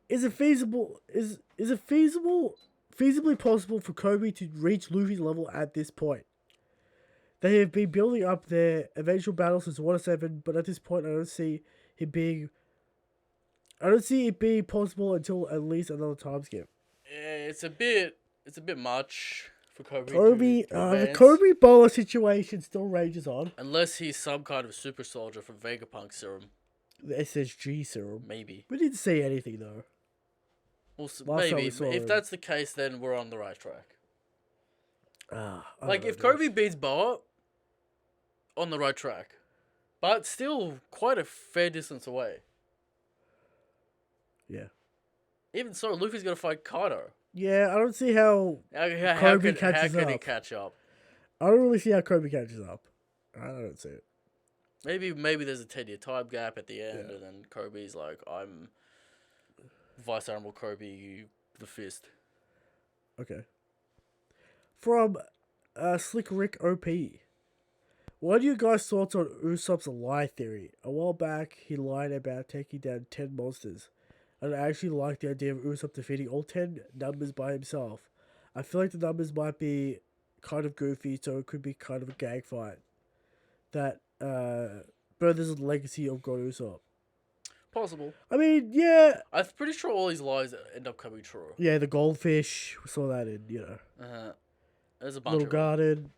is it feasibly possible for Kobe to reach Luffy's level at this point? They have been building up their eventual battle since 107, but at this point I don't see it being possible until at least another time skip. Yeah, it's a bit much for Kobe. The advance. Kobe Boa situation still rages on. Unless he's some kind of super soldier from Vegapunk serum. The SSG serum. Maybe. We didn't see anything though. Last time we maybe. saw If him. that's the case, then we're on the right track. I Like, don't if know, Kobe beats Boa, on the right track. But still quite a fair distance away. Yeah. Even so, Luffy's got to fight Kaido. Yeah, I don't see how How Kobe can catches he up. catch up? I don't really see how Kobe catches up. I don't see it. Maybe there's a 10-year time gap at the end, Yeah. and then Kobe's like, I'm Vice Admiral Kobe the Fist. Okay. From Slick Rick OP. What are you guys' thoughts on Usopp's lie theory? A while back, he lied about taking down 10 monsters. And I actually like the idea of Usopp defeating all 10 numbers by himself. I feel like the numbers might be kind of goofy, so it could be kind of a gag fight. That furthers the legacy of God Usopp. Possible. I mean, yeah. I'm pretty sure all these lies end up coming true. Yeah, the goldfish. We saw that in, There's a bunch Little of them. Garden.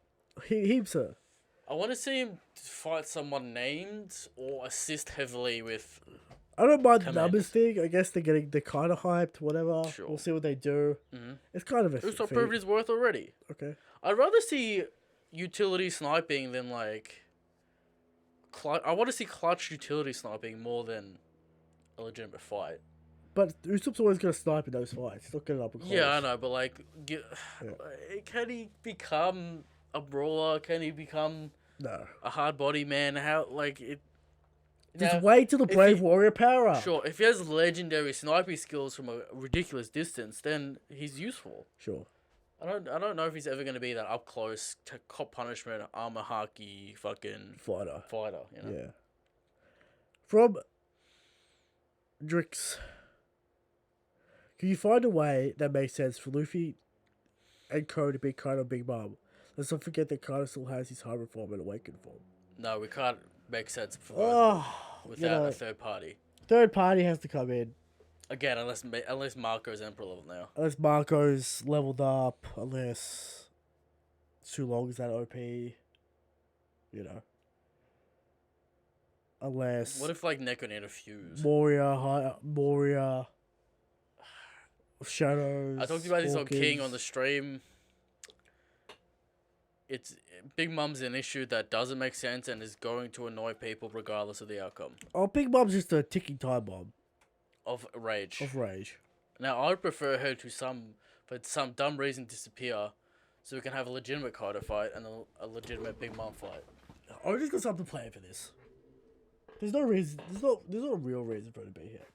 Heaps of. I want to see him fight someone named or assist heavily with... I don't mind the Commanders. numbers thing. I guess they're kind of hyped, whatever. Sure. We'll see what they do. Mm-hmm. It's kind of a Usopp feat. proved his worth already. Okay. I'd rather see utility sniping than, like... I want to see clutch utility sniping more than a legitimate fight. But Usopp's always going to snipe in those fights. He's not getting up and close. Yeah, I know, but, like... Can he become a brawler? Can he become No. a hard body man? How like it? Just Now, wait till the if Brave he- Warrior power up. Sure, if he has legendary sniping skills from a ridiculous distance, then he's useful. Sure. I don't know if he's ever going to be that up close to cop punishment armor haki fucking Fighter. fighter. You know? Yeah. From Drix. Can you find a way that makes sense for Luffy and Ko to be Kaido Big Mom? Let's not forget that Kaido still has his hybrid form and awakened form. No, we can't make sense for Oh, without a third party. third party has to come in. Again, unless Marco's Emperor level now. Unless Marco's leveled up, unless Sulong's that OP, you know. Unless What if like Neko need a fuse? Moria, Shadows. I talked about this on Hawkins. King on the stream. It's Big Mum's an issue that doesn't make sense and is going to annoy people regardless of the outcome Oh, Big Mom's just a ticking time bomb of rage. of rage. Now, I would prefer her to for some dumb reason disappear, so we can have a legitimate Kaido fight and a legitimate Big Mom fight. I just got something planned for this. There's no reason. There's no real reason for her to be here.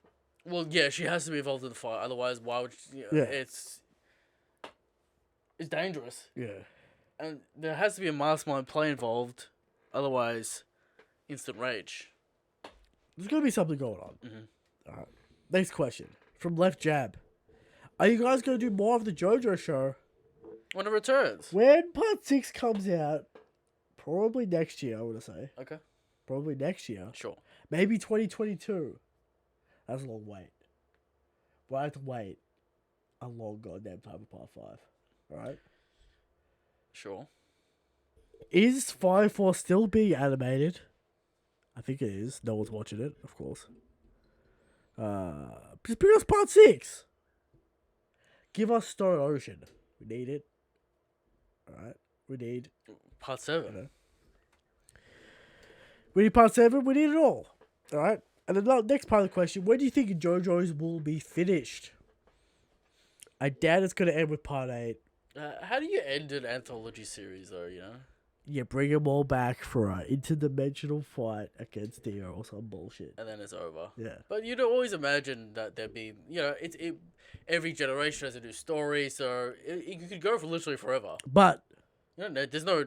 Well, yeah, she has to be involved in the fight. Otherwise, why would she, Yeah. It's dangerous, Yeah. and there has to be a mastermind play involved. Otherwise, instant rage. There's gonna be something going on. Mhm. Alright. Next question from Left Jab. Are you guys gonna do more of the JoJo show When it returns. when Part 6 comes out? Probably next year, I want to say. Okay, Probably next year. sure. Maybe 2022. That's a long wait. But I have to wait a long goddamn time for Part 5. Alright? Sure. Is Fire Force still being animated? I think it is. No one's watching it, of course. Just bring us Part 6. Give us Stone Ocean. We need it. Alright? We need Part 7. We need Part 7. We need it all. Alright? And the next part of the question, when do you think JoJo's will be finished? I doubt it's going to end with Part 8. How do you end an anthology series, though, you know? Yeah, bring them all back for an interdimensional fight against Dio or some bullshit. And then it's over. Yeah. But you'd always imagine that there'd be, you know, every generation has a new story, so it could go for literally forever. But You know, there's no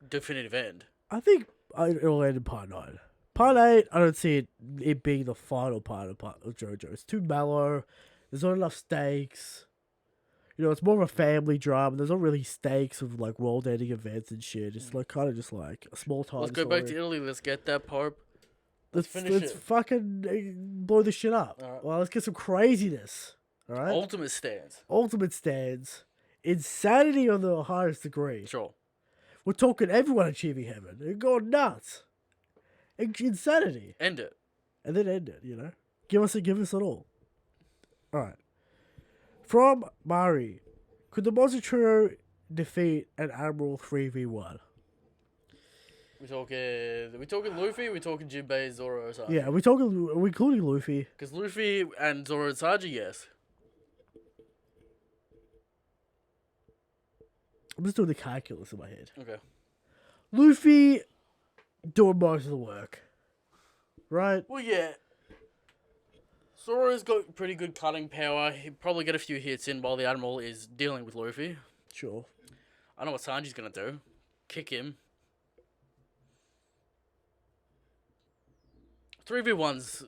definitive end. I think it'll end in Part 9. Part 8, I don't see it being the final part of JoJo. It's too mellow. There's not enough stakes. You know, it's more of a family drama. There's not really stakes of like world-ending events and shit. It's like kind of just like a small time. Let's go back to Italy. Let's get that Pope. Let's finish it. fucking blow this shit up. Alright. Well, let's get some craziness. All right. Ultimate stance. Ultimate stands. Insanity on the highest degree. Sure. We're talking everyone achieving heaven. They're going nuts. Insanity. End it. And then end it, you know? Give us it all. Alright. From Mari. Could the Monster Trio defeat an Admiral 3v1? We talking Luffy, we talking Jinbei, Zoro, Sanji. Yeah, are we including Luffy? Because Luffy and Zoro and Sanji, yes. I'm just doing the calculus in my head. Okay. Luffy doing most of the work. Right? Well, yeah. Zoro's got pretty good cutting power. He'll probably get a few hits in while the Admiral is dealing with Luffy. Sure. I know what Sanji's gonna do. Kick him. 3v1's,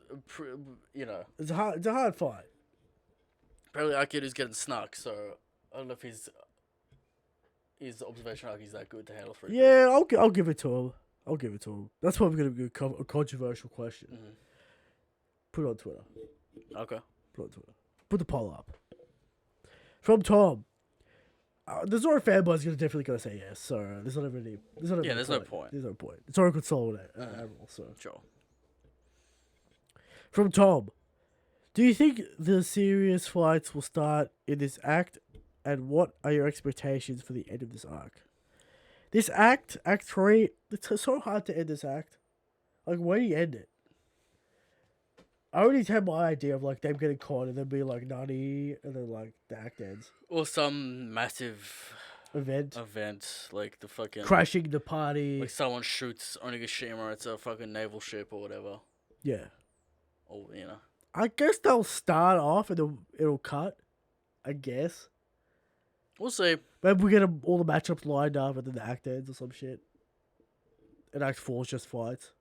you know. It's a hard fight. Apparently Akiru's getting snuck, so I don't know if his observation arc is that good to handle 3v. Yeah, I'll give it to him. I'll give it to him. That's probably going to be a controversial question. Mhm. Put it on Twitter. Okay. Put it on Twitter. Put the poll up. From Tom. The Zoro fanboy's definitely going to say yes, so there's not even There's no point. There's no point. Zoro could solve it, Admiral, so. Sure. From Tom. Do you think the serious fights will start in this act, and what are your expectations for the end of this arc? This act, Act 3, it's so hard to end this act. Like, where do you end it? I already had my idea of, like, them getting caught and then being like, Nani, and then, like, the act ends. Or some massive event, like the fucking crashing the party. like someone shoots Onigashima. It's a fucking naval ship or whatever. Yeah. Or I guess they'll start off and it'll cut. I guess. we'll see. Maybe we get all the matchups lined up and then the act ends or some shit. And Act 4 is just fights.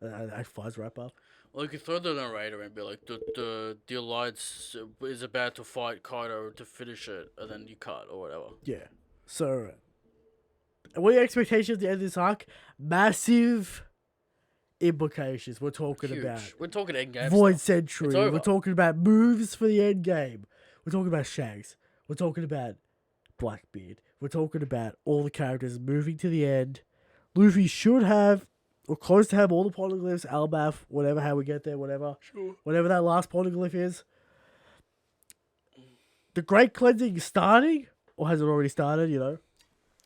And Act 5's wrap up. Well, you could throw the narrator and be like, the Alliance is about to fight Kaido to finish it, and then you cut or whatever. Yeah. So, what are your expectations at the end of this arc? Massive implications. We're talking Huge. about We're talking endgame Void stuff. Century. It's over. We're talking about moves for the end game. We're talking about Shanks. We're talking about Blackbeard. We're talking about all the characters moving to the end. Luffy should have, or close to have, all the polyglyphs, Albath, whatever, how we get there, whatever. Sure. Whatever that last polyglyph is. The Great Cleansing is starting, or has it already started,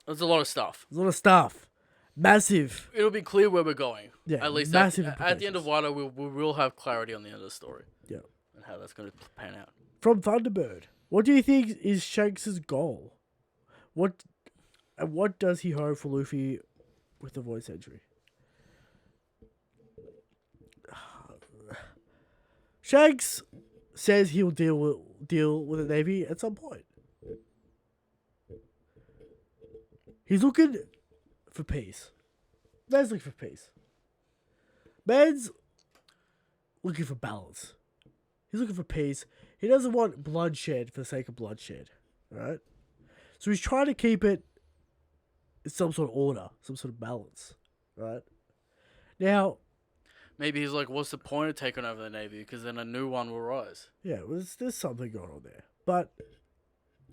There's a lot of stuff. There's a lot of stuff. Massive. It'll be clear where we're going. Yeah, At least massive at the end of implications. Wano, we will have clarity on the end of the story. Yeah. And how that's going to pan out. From Thunderbird, what do you think is Shanks' goal? What does he hope for Luffy with the Void Century? Shanks says he'll deal with the Navy at some point. He's looking for peace. Man's looking for peace. Man's looking for balance. He's looking for peace. He doesn't want bloodshed for the sake of bloodshed. Right? So he's trying to keep it in some sort of order, some sort of balance. Right? Now, Maybe he's like, what's the point of taking over the Navy? Because then a new one will rise. yeah, well, there's something going on there. But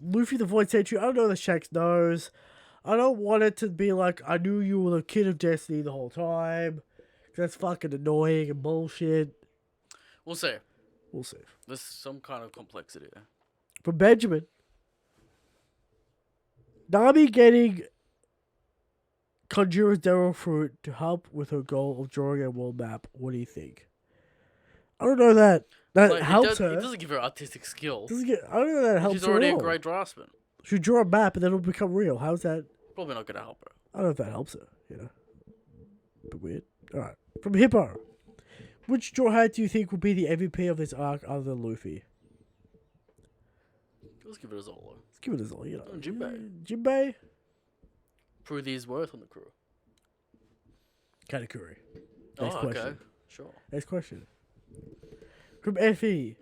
Luffy the Void Century, I don't know that Shanks knows. I don't want it to be like, I knew you were the kid of destiny the whole time. That's fucking annoying and bullshit. We'll see. We'll see. There's some kind of complexity there. From Benjamin, Nami getting Conjurer's Darrow Fruit to help with her goal of drawing a world map. What do you think? I don't know that Like, helps He her. doesn't give her artistic skill. I don't know that helps She's her already at a all. great draftsman. She draw a map and then it'll become real. How's that? Probably not going to help her. I don't know if that helps her, But weird. Alright. From Hippo. Which Straw Hat do you think will be the MVP of this arc other than Luffy? Let's give it a Zolo. Let's give it a Zol, Jinbei. Jinbei? Prove his worth on the crew. Katakuri. Next Oh, question. okay. Sure. Next question. From FE.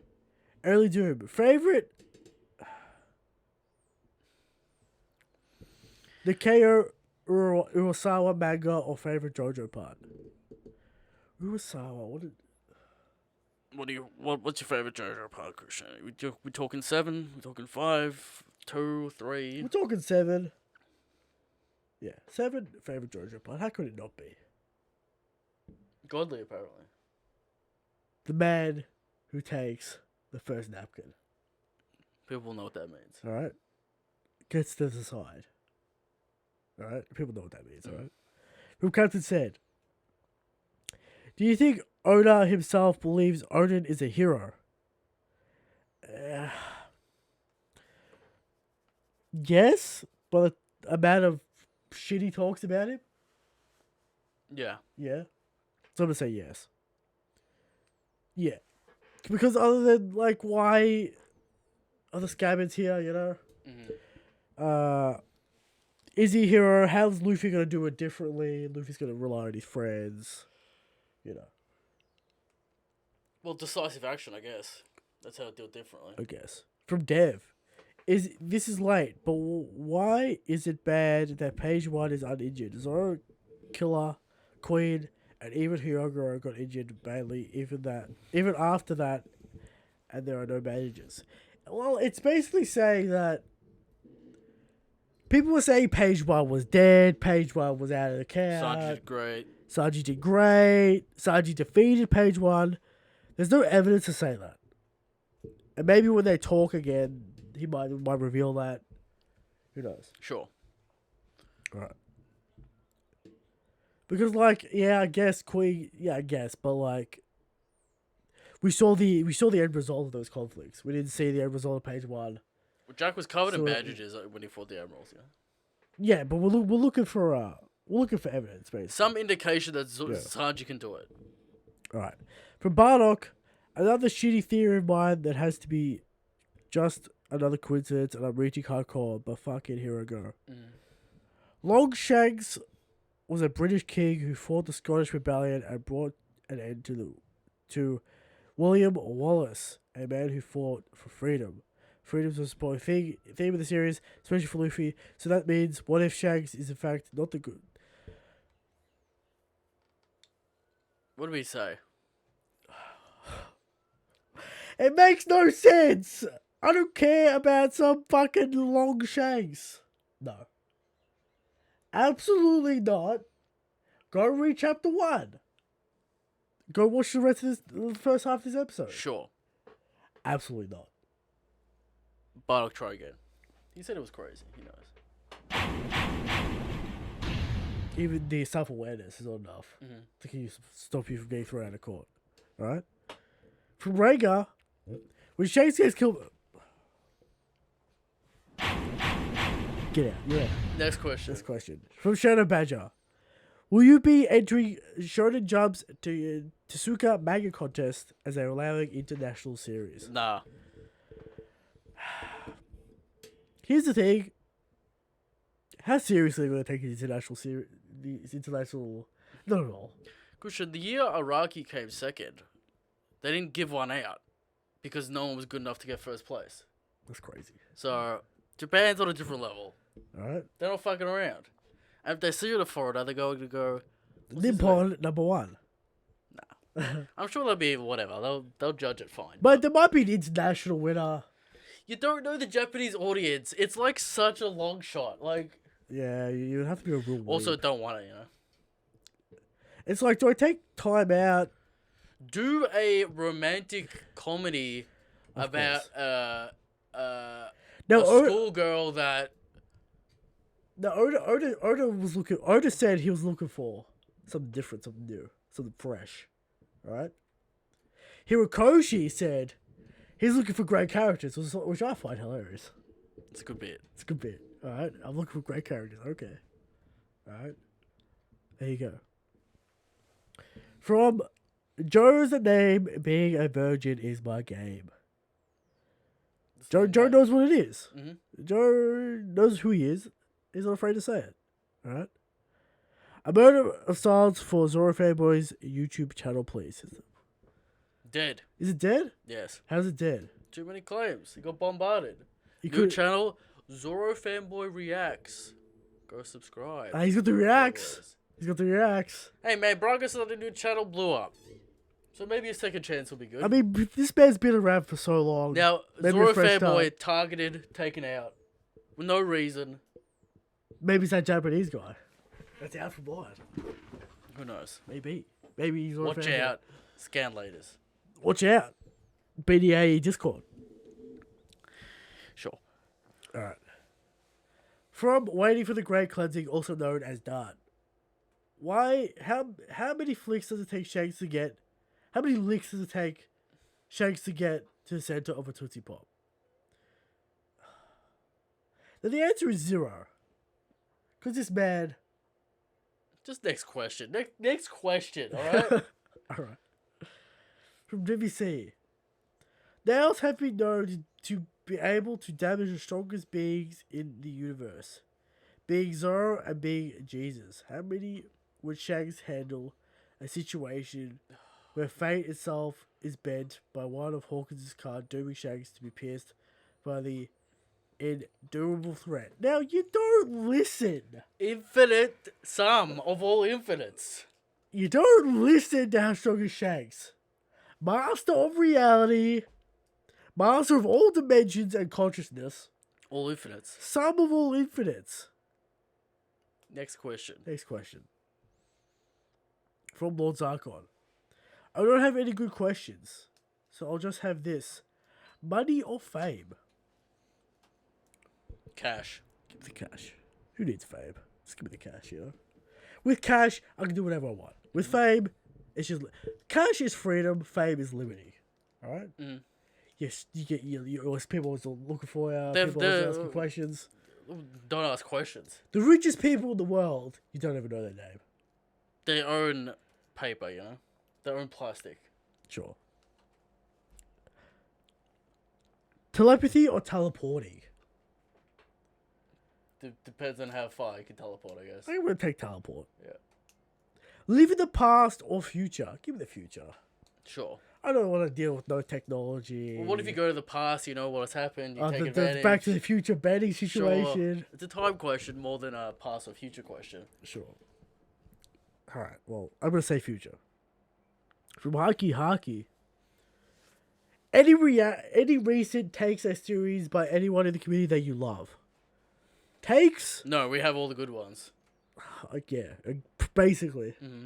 Early Doom. Favorite? The KO Urasawa manga or favorite JoJo part? Urasawa, What's your favorite JoJo part, Christian? We talking 7? We talking 5? 2? 3? We're talking 7. Yeah, 7 favorite JoJo part. How could it not be? Godly, apparently. The man who takes the first napkin. People know what that means. Alright? Gets to the side. Alright? People know what that means, alright? From Captain said, do you think Oda himself believes Odin is a hero? Yes, but the amount of shit he talks about him? Yeah. Yeah. So I'm gonna say yes. Yeah. Because other than, like, why are the Scabbers here, Mm-hmm. Is he a hero? How's Luffy gonna do it differently? Luffy's gonna rely on his friends. Well, decisive action, I guess. That's how to do it differently. I guess. From Dev. This is late, but why is it bad that Page 1 is uninjured? Zoro, Killer, Queen, and even Hyogoro got injured badly, even after that, and there are no bandages. Well, it's basically saying that people were saying Page 1 was dead, Page 1 was out of the count. Sanji did great. Sanji did great. Sanji defeated Page 1. There's no evidence to say that. And maybe when they talk again, he might reveal that. Who knows? Sure. Right. Because, like, yeah, I guess Queen, but like, we saw the end result of those conflicts. We didn't see the end result of Page 1. Well, Jack was covered in So, bandages when he fought the Emeralds, yeah. Yeah, but we're looking for evidence, basically. Some indication that Sanji can do it. All right. From Bardock, another shitty theory of mine that has to be just another coincidence, and I'm reaching hardcore, but fucking here I go. Longshanks was a British king who fought the Scottish Rebellion and brought an end to William Wallace, a man who fought for freedom. Freedom was a theme of the series, especially for Luffy. So that means, what if Shanks is in fact not the good? What do we say? It makes no sense. I don't care about some fucking Longshanks. No. Absolutely not. Go read chapter 1. Go watch the rest of the first half of this episode. Sure. Absolutely not. Bardock, try again. He said it was crazy. He knows. Even the self-awareness is not enough to stop you from getting thrown out of court. Alright? From Rhaegar, when Shanks gets killed... Get out. You're out. Next question. Next question. From Shadow Badger. Will you be entering Shonen Jump's Tsuka manga contest as they're allowing international series? Nah. Here's the thing. How seriously are we going to take these international series? These international... Not at all. Christian, the year Araki came second, they didn't give one out because no one was good enough to get first place. That's crazy. So, Japan's on a different level. Alright. They're not fucking around. And if they see you the foreigner, they're going to go... Nippon, number 1. I'm sure they'll be whatever. They'll judge it fine. But there might be an international winner. You don't know the Japanese audience. It's like such a long shot. Like... Yeah, you would have to be a real Also, weeb. don't want it, you know. It's like, do I take time out? Do a romantic comedy about course. a No, schoolgirl that... No, Oda said he was looking for something different, something new, something fresh. Alright? Hirokoshi said he's looking for great characters, which I find hilarious. It's a good bit. It's a good bit. Alright? I'm looking for great characters. Okay. Alright? There you go. From Joe's name, being a virgin is my game. Joe knows what it is. Mm-hmm. Joe knows who he is. He's not afraid to say it. Alright? A murder of silence for Zoro Fanboy's YouTube channel, please. Dead. Is it dead? Yes. How's it dead? Too many claims. He got bombarded. You New channel, Zoro Fanboy Reacts. Go subscribe. He's got the reacts. He's got the reacts. Hey man, Braga said the new channel blew up. So maybe a second chance will be good. I mean, this man's been around for so long. Now, Maybe Zoro a fresh Fanboy start. targeted, taken out. For no reason. Maybe it's that Japanese guy. That's out for blood. Who knows? Maybe. Maybe he's Zoro Watch Fanboy. out. Scan laters. Watch out. BDA Discord. Sure. Alright. From Waiting for the Great Cleansing, also known as Dart. Why? How many flicks does it take Shanks to get? How many licks does it take Shanks to get to the center of a Tootsie Pop? Then the answer is 0. Because this man... Just next question. Next question, alright? Alright. From WC. Nails have been known to be able to damage the strongest beings in the universe. Being Zoro and being Jesus. How many would Shanks handle a situation where fate itself is bent by one of Hawkins' card, dooming Shanks to be pierced by the endurable threat? Now, you don't listen. Infinite sum of all infinites. You don't listen to how strong is Shanks. Master of reality. Master of all dimensions and consciousness. All infinites. Sum of all infinites. Next question. Next question. From Lord Zarkon. I don't have any good questions, so I'll just have this. Money or fame? Cash. Give me the cash. Who needs fame? Just give me the cash, you know? With cash, I can do whatever I want. With fame, it's just... Cash is freedom, fame is liberty. Alright? Mm. Yes, you get... You always, people always looking for you. They've- People always they're- asking questions. Don't ask questions. The richest people in the world, you don't even know their name. They own paper, you know? They own plastic. Sure. Telepathy or teleporting? Depends on how far you can teleport, I guess. I'm going to take teleport. Yeah. Live in the past or future? Give me the future. Sure. I don't want to deal with no technology. Well, what if you go to the past, you know what has happened, you take the advantage? Back to the Future betting Sure. situation. It's a time question more than a past or future question. Sure. Alright, well, I'm going to say future. From Hockey. Any recent takes a series by anyone in the community that you love? Takes? No, we have all the good ones. Yeah, basically. Mm-hmm.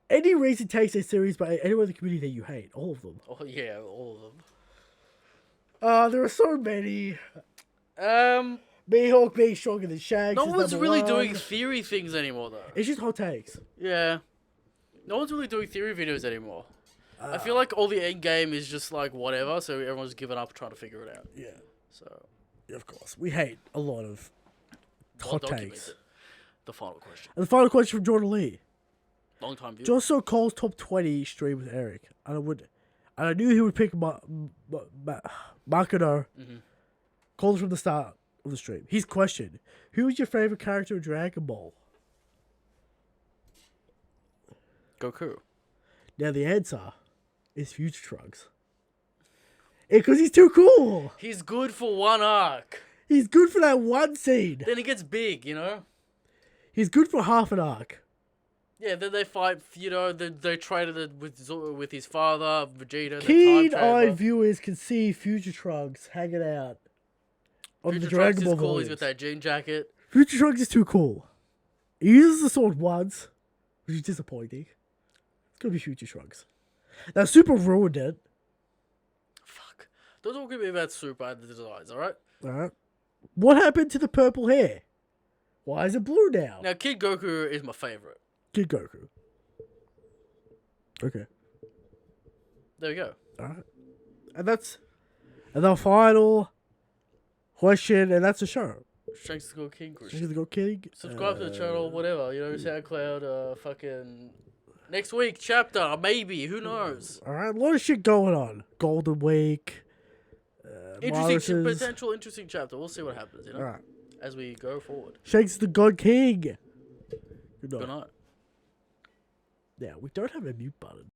Any recent takes a series by anyone in the community that you hate? All of them. Oh, yeah, all of them. There are so many. Um, Mihawk being stronger than Shanks. no is one's number really one. doing theory things anymore, though. It's just hot takes. Yeah. No one's really doing theory videos anymore. I feel like all the end game is just like whatever, so everyone's given up trying to figure it out. Yeah. So, Yeah, of course. We hate a lot of hot takes. The final question. And the final question from Jordan Lee. Long time view. Just saw Cole's top 20 stream with Eric. And I knew he would pick Markano. Cole from the start of the stream. His question: who is your favorite character in Dragon Ball? Goku. Now the answer is Future Trunks. Because he's too cool. He's good for one arc. He's good for that one scene. Then he gets big, you know? He's good for half an arc. Yeah, then they fight, you know, they traded it with his father, Vegeta. Keen-eyed viewers can see Future Trunks hanging out on Future the Dragon Ball Trunks is cool, he's volumes. got that jean jacket. Future Trunks is too cool. He uses the sword once, which is disappointing. It's gonna be Future Trunks. Now Super ruined it. Fuck. Don't talk to me about Super and the designs, alright? Alright. What happened to the purple hair? Why is it blue now? Now, Kid Goku is my favorite. Kid Goku. Okay. There we go. Alright. And that's the final question, and that's the show. Shanks to go King, Chris. She's gonna go King. Subscribe to the channel, whatever. You know, SoundCloud, fucking... Next week, chapter, maybe. Who knows? Alright, a lot of shit going on. Golden Week. Interesting, Morris's. potential interesting chapter. We'll see what happens, you know? Alright. As we go forward. Shanks the God King. Good night. Good night. Now, we don't have a mute button.